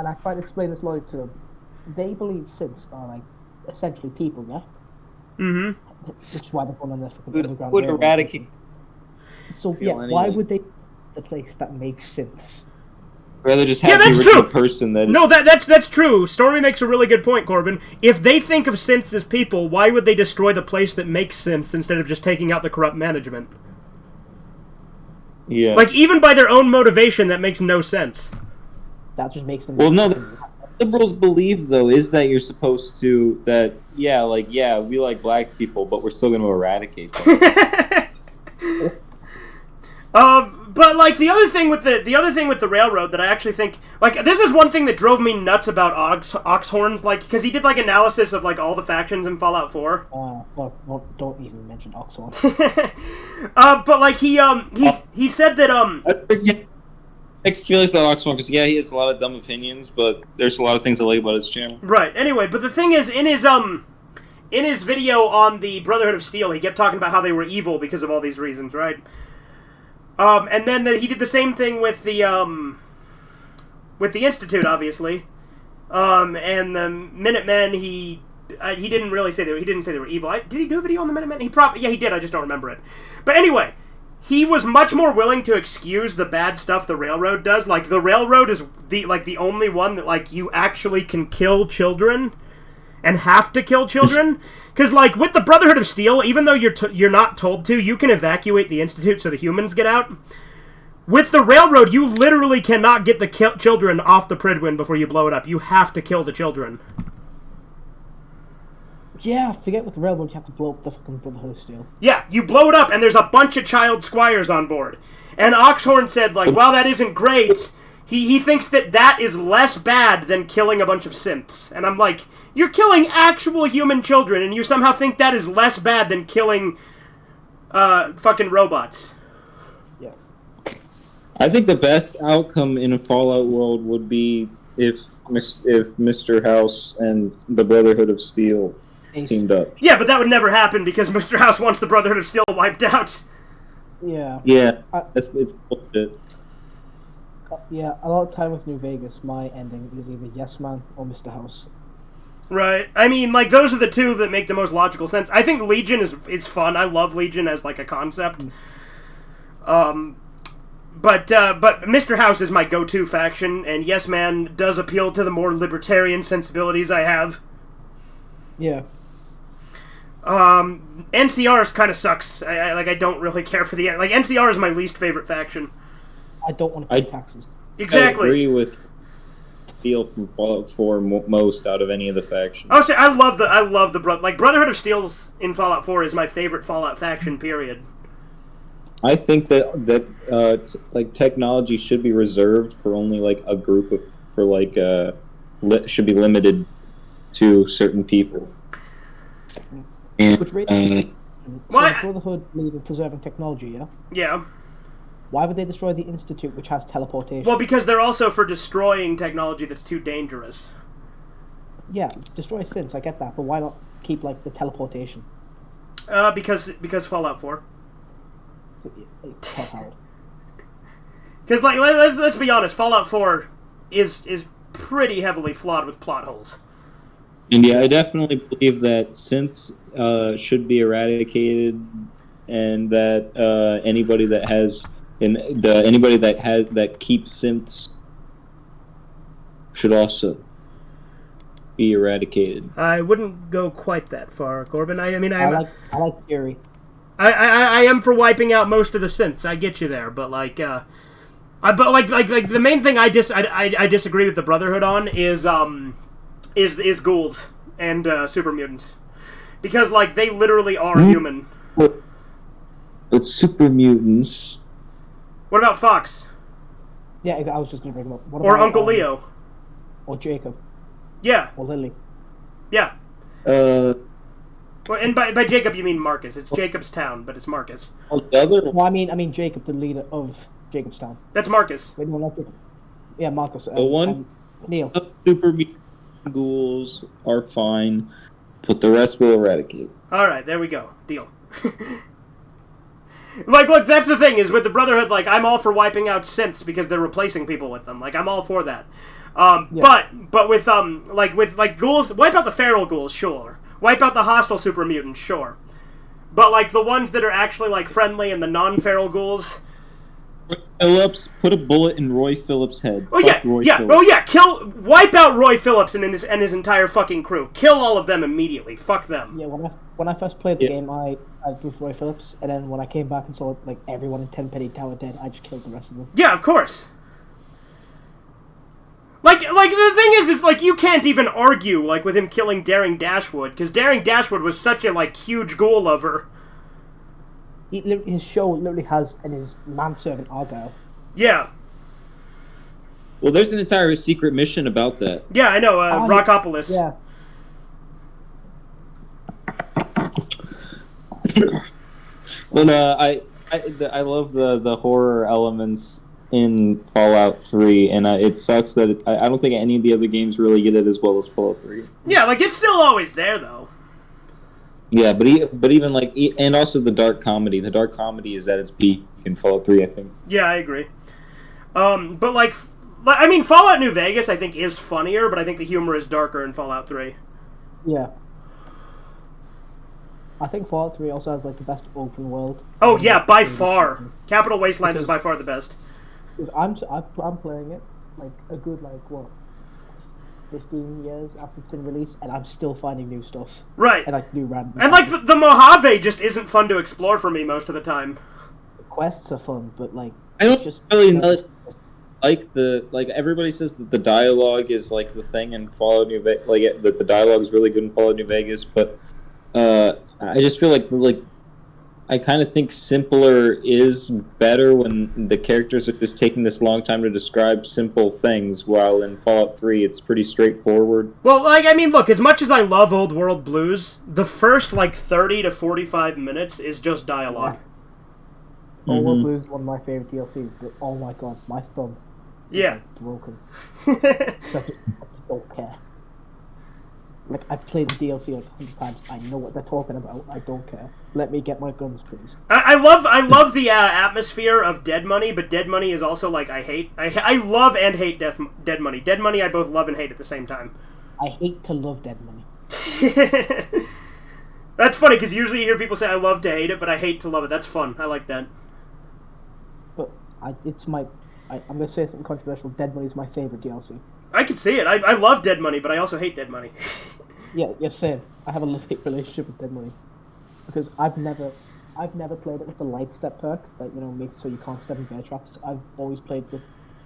I tried to explain this logic to them. They believe synths are like essentially people, yeah. Mm-hmm. Which is why they're going on their fucking underground. Would eradicate. So yeah, why would they the place that makes synths? Rather just have the original person that. No, that's true. Stormy makes a really good point, Corbin. If they think of synths as people, why would they destroy the place that makes synths instead of just taking out the corrupt management? Yeah. Like even by their own motivation, that makes no sense. That just makes them. Well, no. The liberals believe though is that you're supposed to we like black people, but we're still going to eradicate them. But like the other thing with the railroad that I actually think like this is one thing that drove me nuts about Oxhorn's like because he did like analysis of like all the factions in Fallout 4. Well, don't even mention Oxhorn. But like he said that Mixed feelings about Oxhorn because he has a lot of dumb opinions, but there's a lot of things I like about his channel. Right. Anyway, but the thing is in his video on the Brotherhood of Steel, he kept talking about how they were evil because of all these reasons, right? And then he did the same thing with the Institute, obviously. And the Minutemen, he didn't really say he didn't say they were evil. Did he do a video on the Minutemen? Yeah, he did. I just don't remember it. But anyway, he was much more willing to excuse the bad stuff the Railroad does. Like the Railroad is the only one that like you actually can kill children and have to kill children. Because, like, with the Brotherhood of Steel, even though you're not told to, you can evacuate the Institute so the humans get out. With the Railroad, you literally cannot get the children off the Pridwin before you blow it up. You have to kill the children. Yeah, forget with the Railroad, you have to blow up the fucking Brotherhood of Steel. Yeah, you blow it up, and there's a bunch of child squires on board. And Oxhorn said, like, well, that isn't great. He thinks that is less bad than killing a bunch of synths. And I'm like, you're killing actual human children, and you somehow think that is less bad than killing fucking robots. Yeah. I think the best outcome in a Fallout world would be if Mr. House and the Brotherhood of Steel teamed up. Yeah, but that would never happen because Mr. House wants the Brotherhood of Steel wiped out. Yeah. Yeah, it's bullshit. Yeah, a lot of time with New Vegas, my ending is either Yes Man or Mr. House. Right. I mean, like, those are the two that make the most logical sense. I think Legion is fun. I love Legion as, like, a concept. But Mr. House is my go-to faction, and Yes Man does appeal to the more libertarian sensibilities I have. Yeah. NCR's kind of sucks. I don't really care for the... Like, NCR is my least favorite faction. I don't want to pay taxes. Exactly. I agree with Steel from Fallout 4 most out of any of the factions. I would say I love the Brotherhood of Steel in Fallout 4 is my favorite Fallout faction. Period. I think that technology should be reserved for only like a group of should be limited to certain people. And, Which Brotherhood believe in preserving technology, yeah? Yeah. Why would they destroy the Institute, which has teleportation? Well, because they're also for destroying technology that's too dangerous. Yeah, destroy synths, I get that, but why not keep, like, the teleportation? Because Fallout 4. Because, like, let's be honest, Fallout 4 is pretty heavily flawed with plot holes. And yeah, I definitely believe that synths should be eradicated, and that anybody that keeps synths should also be eradicated. I wouldn't go quite that far, Corbin. I like Fury. I am for wiping out most of the synths. I get you there, but like, like the main thing I disagree with the Brotherhood on is ghouls and super mutants, because like they literally are human. But super mutants. What about Fox? Yeah, I was just gonna bring him up. What Or about, Uncle Leo? Or Jacob? Yeah. Or Lily? Yeah. Well, and by Jacob you mean Marcus. It's Jacob's town, but it's Marcus. the other. Well, I mean Jacob, the leader of Jacobstown. That's Marcus. Wait, no, not Jacob. Yeah, Marcus. The one. Neil. Super mutant ghouls are fine, but the rest will eradicate. All right, there we go. Deal. Like, look, that's the thing, is with the Brotherhood, like, I'm all for wiping out synths because they're replacing people with them. Like, I'm all for that. Yeah. But with ghouls, wipe out the feral ghouls, sure. Wipe out the hostile super mutants, sure. But, like, the ones that are actually, like, friendly and the non-feral ghouls... Phillips, put a bullet in Roy Phillips' head. Oh, Fuck yeah, Roy yeah, Phillips. oh, yeah, wipe out Roy Phillips and his entire fucking crew. Kill all of them immediately. Fuck them. Yeah, when I first played the game, I with Roy Phillips, and then when I came back and saw like everyone in Tenpenny Tower dead, I just killed the rest of them. Yeah, of course. Like the thing is like you can't even argue like with him killing Daring Dashwood, because Daring Dashwood was such a like huge ghoul lover. His show literally has and his manservant Argyle. Yeah. Well, there's an entire secret mission about that. Yeah, I know. Rockopolis. Yeah. But I love the horror elements in Fallout 3, and it sucks that I don't think any of the other games really get it as well as Fallout 3. Yeah, like it's still always there though. Yeah, but even like, and also the dark comedy. The dark comedy is at its peak in Fallout 3, I think. Yeah, I agree. But like, I mean, Fallout New Vegas I think is funnier, but I think the humor is darker in Fallout 3. Yeah. I think Fallout 3 also has like the best open world. Oh yeah, by far. Capital Wasteland is by far the best. I'm playing it like a good 15 years after it's been released, and I'm still finding new stuff. Right. And like new random. And like the Mojave just isn't fun to explore for me most of the time. The quests are fun, but like I don't just really know. Like everybody says that the dialogue is like the thing in Fallout New Vegas, like that the dialogue is really good in Fallout New Vegas, but I just feel like I kind of think simpler is better when the characters are just taking this long time to describe simple things, while in Fallout 3 it's pretty straightforward. Well, like, I mean, look, as much as I love Old World Blues, the first, 30 to 45 minutes is just dialogue. Yeah. Old World Blues is one of my favorite DLCs, but oh my god, my thumb Yeah. is broken. So I just don't care. Like, I've played the DLC 100 times. I know what they're talking about. I don't care. Let me get my guns, please. I love the atmosphere of Dead Money, but Dead Money is also I love and hate Dead Money. Dead Money I both love and hate at the same time. I hate to love Dead Money. That's funny because usually you hear people say I love to hate it, but I hate to love it. That's fun. I like that. But I'm gonna say something controversial. Dead Money is my favorite DLC. I can see it. I love Dead Money, but I also hate Dead Money. Yeah, same. I have a love-hate relationship with Dead Money because I've never played it with the light step perk that makes so you can't step in bear traps. I've always played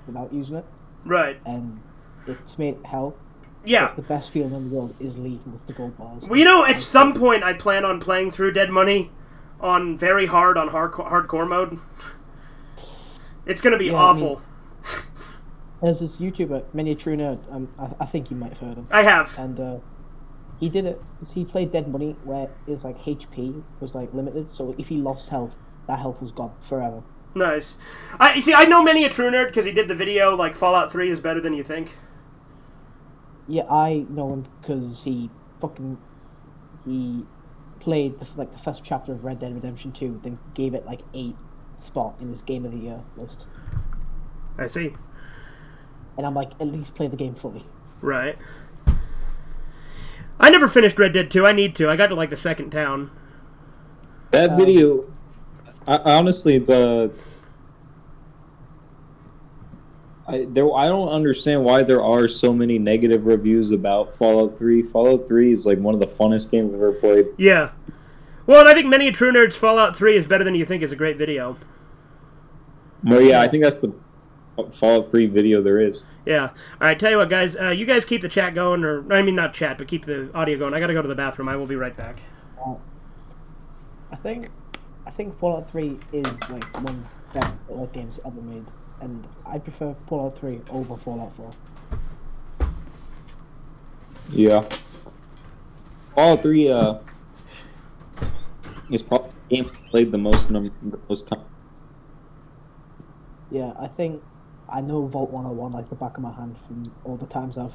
without using it. Right. And it's made hell. Yeah. But the best feeling in the world is leaving with the gold bars. Well, at some point I plan on playing through Dead Money on very hard on hardcore mode. It's gonna be awful. There's this YouTuber, Many a True Nerd. I think you might have heard him. I have. And he did it. He played Dead Money where his HP was limited, so if he lost health, that health was gone forever. Nice. I know Many a True Nerd because he did the video Fallout 3 is better than you think. Yeah, I know him because he played the first chapter of Red Dead Redemption 2, then gave it 8 spot in his Game of the Year list. I see. And I'm at least play the game fully. Right. I never finished Red Dead 2. I need to. I got to the second town. That video, honestly, I don't understand why there are so many negative reviews about Fallout 3. Fallout 3 is one of the funnest games I've ever played. Yeah. Well, and I think Many a True Nerd's Fallout 3 is better than you think is a great video. Well, yeah, I think that's the Fallout 3 video there is. Yeah. All right, tell you what, guys. You guys keep the chat going, or I mean not chat, but keep the audio going. I gotta go to the bathroom. I will be right back. I think Fallout 3 is like one of the best games ever made, and I prefer Fallout 3 over Fallout 4. Yeah. Fallout 3 is probably the game played the most time. Yeah, I know Vault 101 like the back of my hand from all the times I've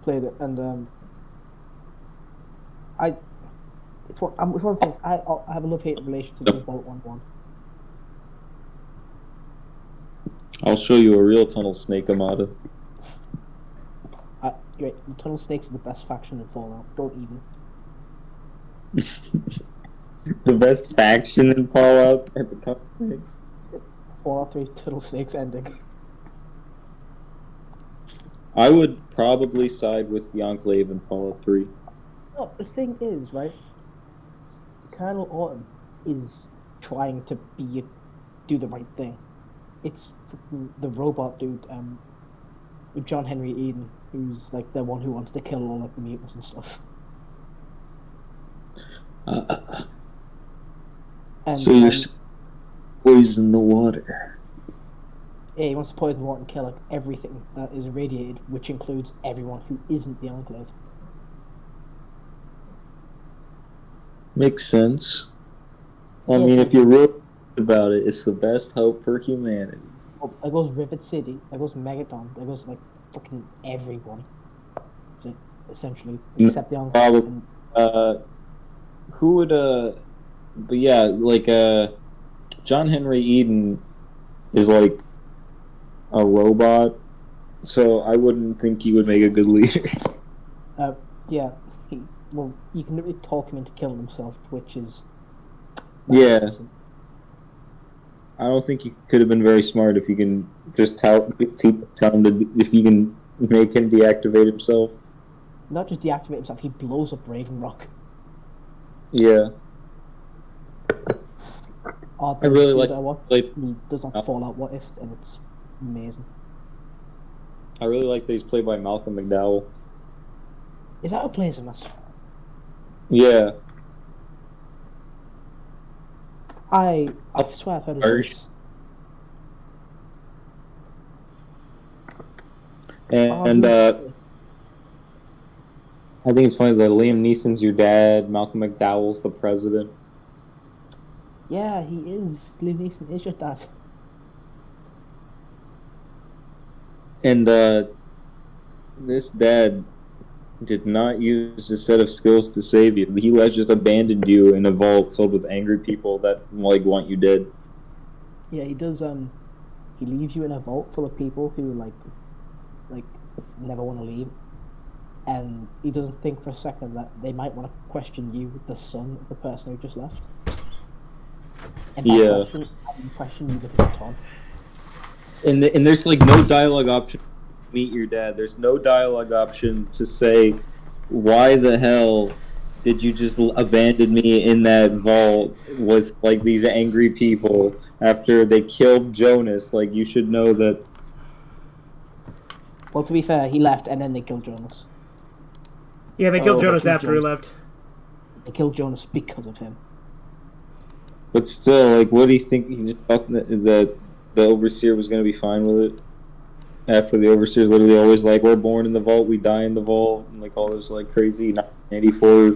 played it, and it's one of the things I have a love-hate relationship with Vault 101. I'll show you a real Tunnel Snake Armada. Great, the Tunnel Snakes are the best faction in Fallout. Don't even. The best faction in Fallout at the Tunnel Snakes. Fallout 3 Tunnel Snakes ending. I would probably side with the Enclave in Fallout 3. No, the thing is, right? Colonel Autumn is trying to do the right thing. It's the robot dude, with John Henry Eden, who's like the one who wants to kill all like the mutants and stuff. So you're poison the water. Yeah, he wants to poison the water and kill like everything that is irradiated, which includes everyone who isn't the Enclave. Makes sense. I mean, if you're real about it, it's the best hope for humanity. Oh, there goes Rivet City, there goes Megaton, there goes like fucking everyone. So, essentially, except the Enclave. Who would but yeah, like John Henry Eden is like a robot, so I wouldn't think he would make a good leader. Yeah. Well, you can really talk him into killing himself, which is... Yeah. I don't think he could have been very smart if you can just tell him if you can make him deactivate himself. Not just deactivate himself, he blows up Raven Rock. Yeah. I really like... He does that Fallout What If, and it's amazing. I really like that he's played by Malcolm McDowell. Is that who plays him? Yeah. I swear I've heard his voice. And I think it's funny that Liam Neeson's your dad, Malcolm McDowell's the president. Yeah, he is. Liam Neeson is your dad. And this dad did not use a set of skills to save you. He just abandoned you in a vault filled with angry people that like want you dead. Yeah, he does. He leaves you in a vault full of people who like never want to leave, and he doesn't think for a second that they might want to question you, the son of the person who just left. And question you with a baton. And there's like no dialogue option. Meet your dad. There's no dialogue option to say, why the hell did you just abandon me in that vault with like these angry people after they killed Jonas? Like, you should know that. Well, to be fair, he left and then they killed Jonas. Yeah, they killed Jonas after he left. They killed Jonas because of him. But still, like, what do you think? He just thought that the Overseer was going to be fine with it? After the Overseer's literally always like, we're born in the vault, we die in the vault, and like all this like crazy 1984.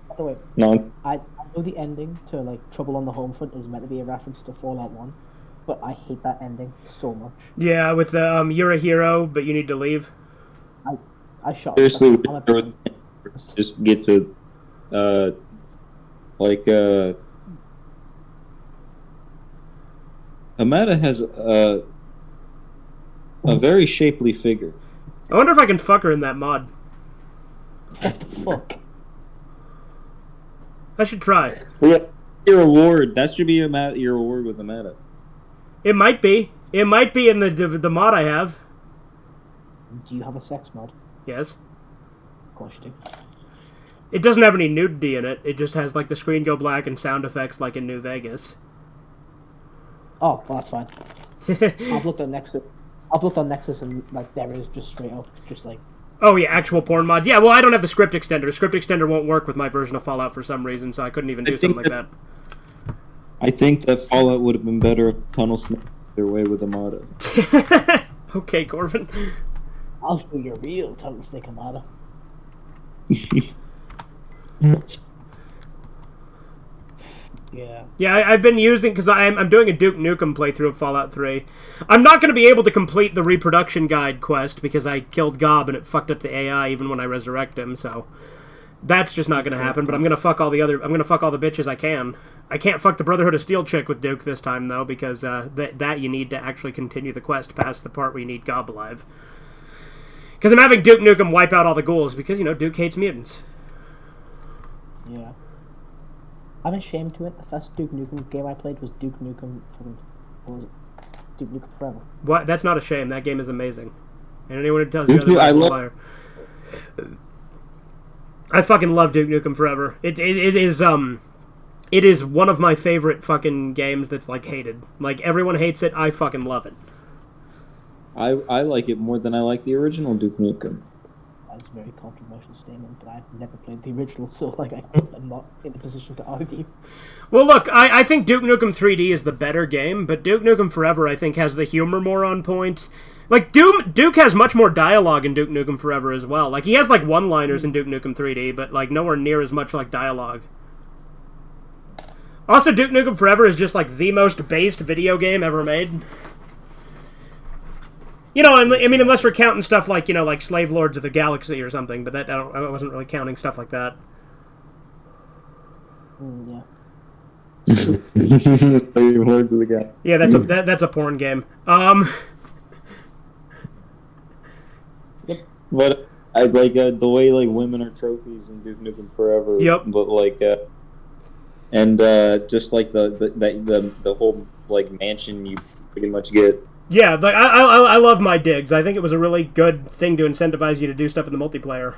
By the way, I know the ending to like Trouble on the Homefront is meant to be a reference to Fallout 1, but I hate that ending so much. Yeah, with the you're a hero, but you need to leave. I shot. Seriously, just get to Amada has a very shapely figure. I wonder if I can fuck her in that mod. What the fuck? I should try. Yeah, your award. That should be your award with Amada. It might be. It might be in the mod I have. Do you have a sex mod? Yes. Of course you do. It doesn't have any nudity in it. It just has like the screen go black and sound effects like in New Vegas. Oh, well, that's fine. I've looked on Nexus. And like there is just straight up, just like. Oh yeah, actual porn mods. Yeah, well I don't have the script extender. Script extender won't work with my version of Fallout for some reason, so I couldn't even do something like that. I think that Fallout would have been better if Tunnel snaked their way with a mod. Okay, Corbin. I'll show you a real Tunnel Snake Armada. Yeah. Yeah, I've been using, because I'm doing a Duke Nukem playthrough of Fallout 3. I'm not going to be able to complete the reproduction guide quest because I killed Gob and it fucked up the AI even when I resurrect him, so that's just not going to happen. But I'm going to fuck all the bitches I can. I can't fuck the Brotherhood of Steel chick with Duke this time though, because that you need to actually continue the quest past the part where you need Gob alive. Because I'm having Duke Nukem wipe out all the ghouls because, you know, Duke hates mutants. Yeah. I'm ashamed to it. The first Duke Nukem game I played was Duke Nukem what was it? Duke Nukem Forever. What? That's not a shame. That game is amazing. And anyone who tells you otherwise is a liar. I fucking love Duke Nukem Forever. It is one of my favorite fucking games that's like hated. Like everyone hates it. I fucking love it. I like it more than I like the original Duke Nukem. That's a very controversial statement, but I've never played the original, so like I'm not in a position to argue. Well, look, I think Duke Nukem 3D is the better game, but Duke Nukem Forever I think has the humor more on point. Like Duke has much more dialogue in Duke Nukem Forever as well. Like he has like one-liners in Duke Nukem 3D, but like nowhere near as much like dialogue. Also, Duke Nukem Forever is just like the most based video game ever made. You know, I mean, unless we're counting stuff like, you know, like Slave Lords of the Galaxy or something, but that I wasn't really counting stuff like that. Yeah. Slave Lords of the Galaxy. Yeah, that's a porn game. But I like the way like women are trophies in Duke Nukem Forever. Yep. But like, and just like the whole like mansion you pretty much get. Yeah, like I love my digs. I think it was a really good thing to incentivize you to do stuff in the multiplayer.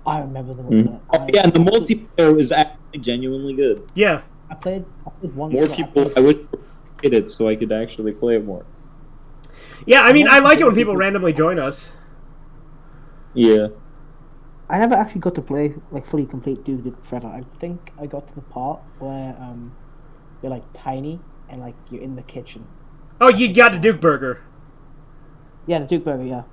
I remember the multiplayer. Oh, yeah, and the multiplayer is actually genuinely good. Yeah. I played one. More people. I wish played it so I could actually play it more. Yeah, I mean, I like it when people randomly join us. Yeah. I never actually got to play like fully complete Duke Nukem Forever. I think I got to the part where you're like tiny and like you're in the kitchen. Oh, you got a Duke Burger. Yeah, the Duke Burger. Yeah.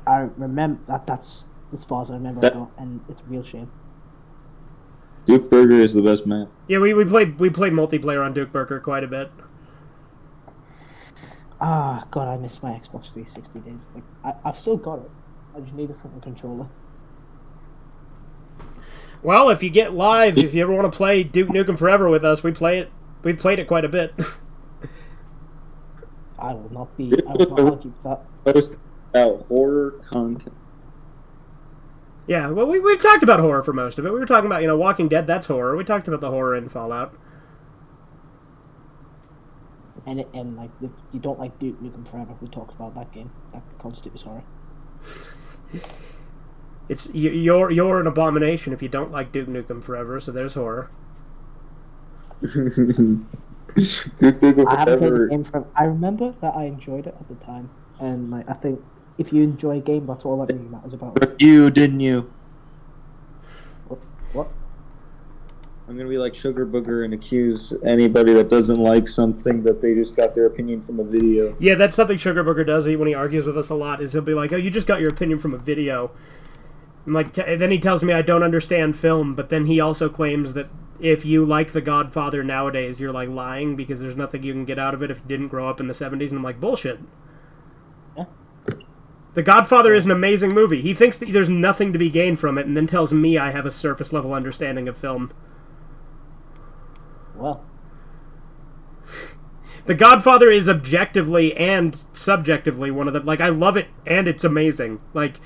I remember that's as far as I remember I got, and it's a real shame. Duke Burger is the best map. Yeah, we played multiplayer on Duke Burger quite a bit. Ah, God, I miss my Xbox 360 days. Like, I've still got it. I just need a fucking controller. Well, if you get live, if you ever want to play Duke Nukem Forever with us, we play it. We've played it quite a bit. I will not argue with that. Post about horror content. Yeah, well, we've talked about horror for most of it. We were talking about, you know, Walking Dead, that's horror. We talked about the horror in Fallout. And like, if you don't like Duke Nukem Forever, we talked about that game. That constitutes horror. It's you're an abomination if you don't like Duke Nukem Forever, so there's horror. I haven't played the game I remember that I enjoyed it at the time, and like I think if you enjoy a game, that's all that really matters about. You didn't you? What? I'm gonna be like Sugar Booger and accuse anybody that doesn't like something that they just got their opinion from a video. Yeah, that's something Sugar Booger does when he argues with us a lot. Is he'll be like, "Oh, you just got your opinion from a video," and like then he tells me I don't understand film, but then he also claims that if you like The Godfather nowadays, you're like lying because there's nothing you can get out of it if you didn't grow up in the 70s. And I'm like, bullshit. Yeah. The Godfather is an amazing movie. He thinks that there's nothing to be gained from it, and then tells me I have a surface level understanding of film. Well, The Godfather is objectively and subjectively one of the, like, I love it and it's amazing. Like,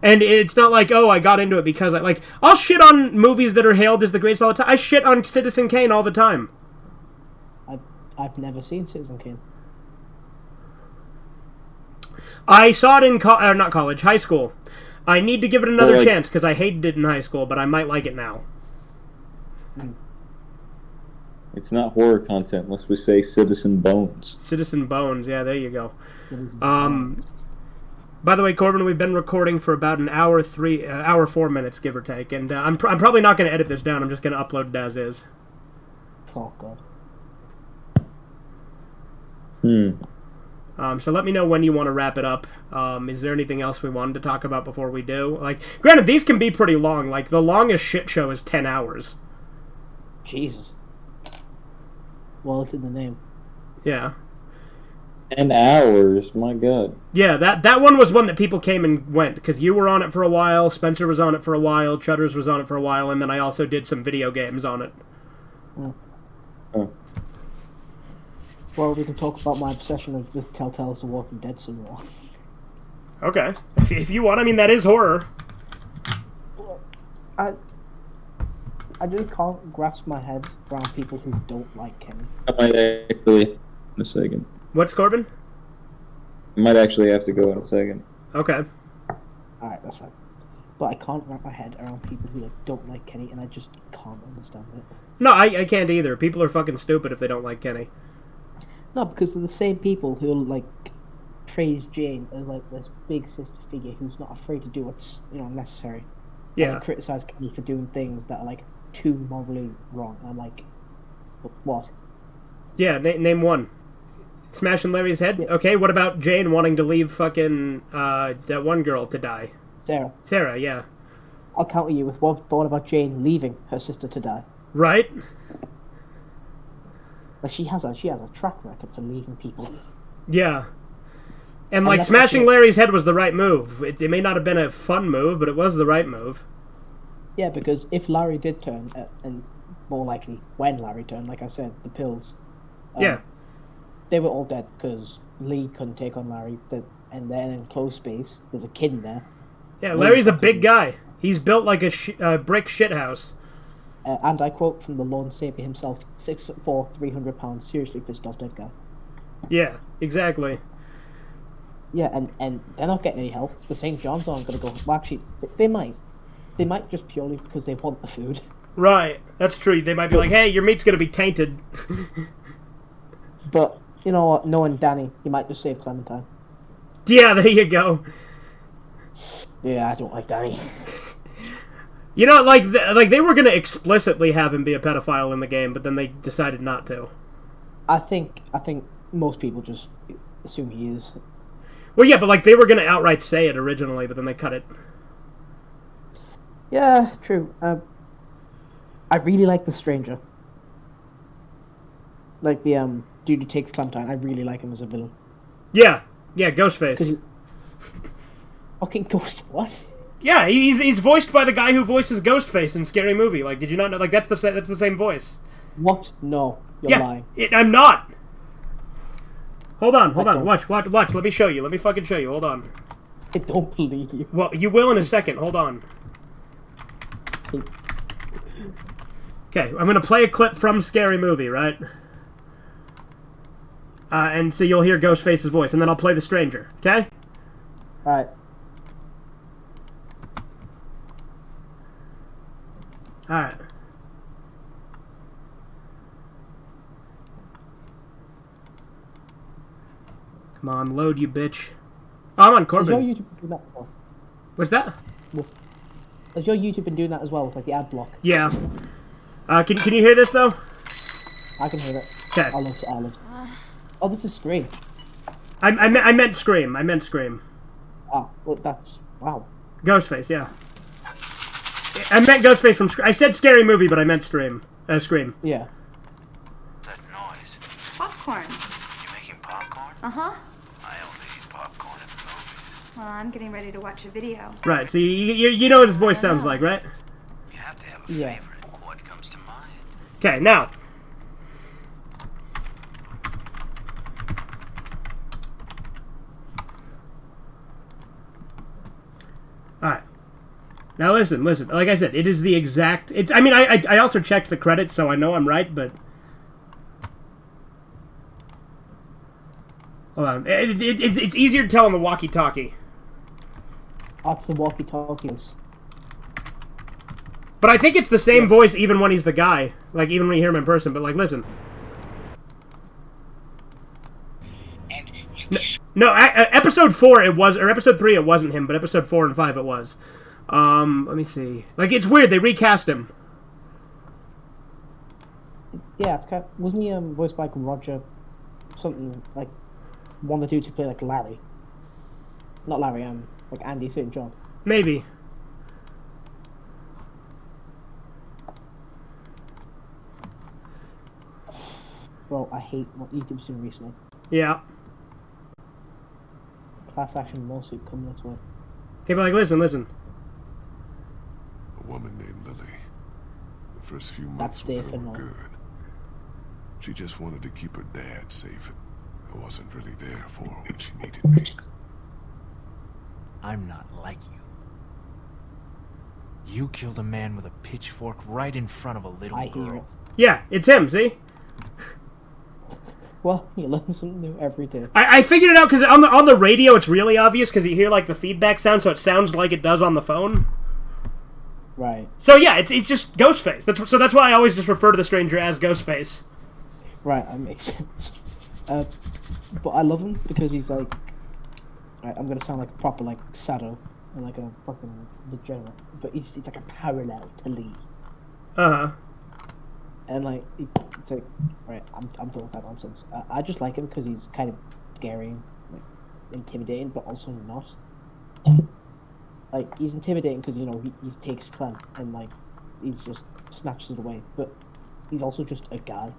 and it's not like, oh, I got into it because I'll shit on movies that are hailed as the greatest all the time. I shit on Citizen Kane all the time. I've never seen Citizen Kane. I saw it in high school. I need to give it another chance because I hated it in high school, but I might like it now. It's not horror content unless we say Citizen Bones. Citizen Bones, yeah, there you go. By the way, Corbin, we've been recording for about an hour 4 minutes, give or take, and I'm probably not going to edit this down. I'm just going to upload it as is. Oh God. So let me know when you want to wrap it up. Is there anything else we wanted to talk about before we do? Like, granted, these can be pretty long. Like, the longest shit show is 10 hours. Jesus. Well, it's in the name. Yeah. 10 hours, my God. Yeah, that one was one that people came and went, because you were on it for a while, Spencer was on it for a while, Chutters was on it for a while, and then I also did some video games on it. Well, we can talk about my obsession with Telltale's The Walking Dead some more. Okay. If you want, I mean, that is horror. I just can't grasp my head around people who don't like Kenny. I might actually in a second. What's Corbin? I might actually have to go in a second. Okay. Alright, that's fine. But I can't wrap my head around people who don't like Kenny, and I just can't understand it. No, I can't either. People are fucking stupid if they don't like Kenny. No, because they're the same people who like praise Jane as like this big sister figure who's not afraid to do what's necessary. Yeah. And criticize Kenny for doing things that are like too morally wrong. And I'm like, what? Yeah, name one. Smashing Larry's head? Yeah. Okay, what about Jane wanting to leave fucking that one girl to die? Sarah, yeah. I'll counter you with one. But what about Jane leaving her sister to die? Right? Like she has a track record for leaving people. Yeah. And like smashing Larry's head was the right move. It may not have been a fun move, but it was the right move. Yeah, because if Larry did turn, and more likely when Larry turned, like I said, the pills. Yeah. They were all dead because Lee couldn't take on Larry. And then in closed space, there's a kid in there. Yeah, Larry's a big guy. He's built like a brick shithouse. And I quote from the Lone Savior himself: 6'4", 300 pounds, seriously pissed off dead guy. Yeah, exactly. Yeah, and they're not getting any help. The St. John's aren't going to go. Well, actually, they might. They might just purely because they want the food. Right, that's true. They might be like, hey, your meat's going to be tainted. But, you know what, knowing Danny, he might just save Clementine. Yeah, there you go. Yeah, I don't like Danny. You know, like they were going to explicitly have him be a pedophile in the game, but then they decided not to. I think most people just assume he is. Well, yeah, but like they were going to outright say it originally, but then they cut it. Yeah, true. I really like the stranger. Like the dude who takes Clementine. I really like him as a villain. Yeah, Ghostface. Fucking Ghost, what? Yeah, he's voiced by the guy who voices Ghostface in Scary Movie. Like, did you not know? Like, that's the same voice. What? No, you're lying. I'm not. Hold on. Watch. Let me show you. Let me fucking show you. Hold on. I don't believe you. Well, you will in a second. Hold on. Okay, I'm gonna play a clip from Scary Movie, right? And so you'll hear Ghostface's voice, and then I'll play the stranger. Okay? Alright. Alright. Come on, load, you bitch. Oh, I'm on Corbin. Has your YouTube been doing that as well? What's that? Has your YouTube been doing that as well, with like the ad block? Yeah. Can you hear this, though? I can hear it. Okay. I love it. Oh, this is Scream. I meant Scream. Ah, well, that's... Wow. Ghostface, yeah. I meant Ghostface from Scream. I said Scary Movie, but I meant Scream. Yeah. That noise. Popcorn. You making popcorn? Uh-huh. I only eat popcorn at the movies. Well, I'm getting ready to watch a video. Right, so you know what his voice sounds like, right? You have to have a Yeah. favorite. What comes to mind? Okay, now. Alright. Now listen. Like I said, it is the exact... I mean, I also checked the credits, so I know I'm right, but... Hold on. It's easier to tell on the walkie-talkie. That's the walkie-talkies. But I think it's the same voice even when he's the guy. Like, even when you hear him in person. But, like, listen. No, episode 4 it was, or episode 3 it wasn't him, but episode 4 and 5 it was. Let me see. Like, it's weird, they recast him. Yeah, it's kind of, wasn't he voiced by like Roger, something like one of the dudes who play like Larry? Not Larry, like Andy St. John. Maybe. Bro, I hate what YouTube's doing recently. Yeah. Class action lawsuit coming this way. Okay, but like, listen. A woman named Lily. The first few months That's with her different, were no. good. She just wanted to keep her dad safe. I wasn't really there for her when she needed me. I'm not like you. You killed a man with a pitchfork right in front of a little I hear it. girl. Yeah, it's him, see? Well, you learn something new every day. I figured it out because on the radio it's really obvious because you hear like the feedback sound, so it sounds like it does on the phone. Right. So yeah, it's just Ghostface. That's why I always just refer to the stranger as Ghostface. Right, that makes sense. But I love him because he's like... Right, I'm gonna sound like a proper like Sado and like a fucking degenerate, but he's like a parallel to Lee. Uh-huh. And like, it's like, right, I'm done with that nonsense. I just like him because he's kind of scary, like, intimidating, but also not. Like, he's intimidating because, you know, he takes Clem and, like, he's just snatches it away. But he's also just a guy.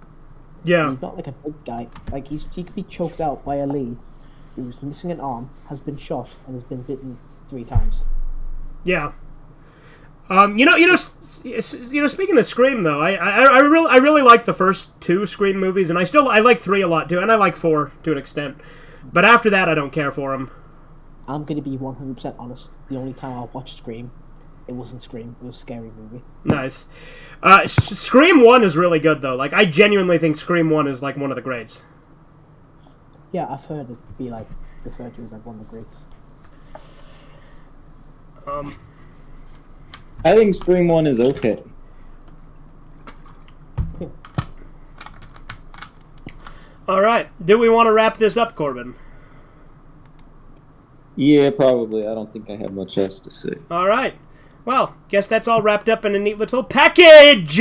Yeah. He's not like a big guy. Like, he could be choked out by a Lee who's missing an arm, has been shot, and has been bitten 3 times. Yeah. Speaking of Scream though, I really like the first 2 Scream movies, and I like 3 a lot too, and I like 4 to an extent. But after that, I don't care for them. I'm gonna be 100% honest. The only time I watched Scream, it wasn't Scream. It was a scary movie. Nice. Scream 1 is really good though. Like, I genuinely think Scream 1 is like one of the greats. Yeah, I've heard it be like referred to as like one of the greats. I think Scream 1 is okay. All right. Do we want to wrap this up, Corbin? Yeah, probably. I don't think I have much else to say. All right. Well, guess that's all wrapped up in a neat little package.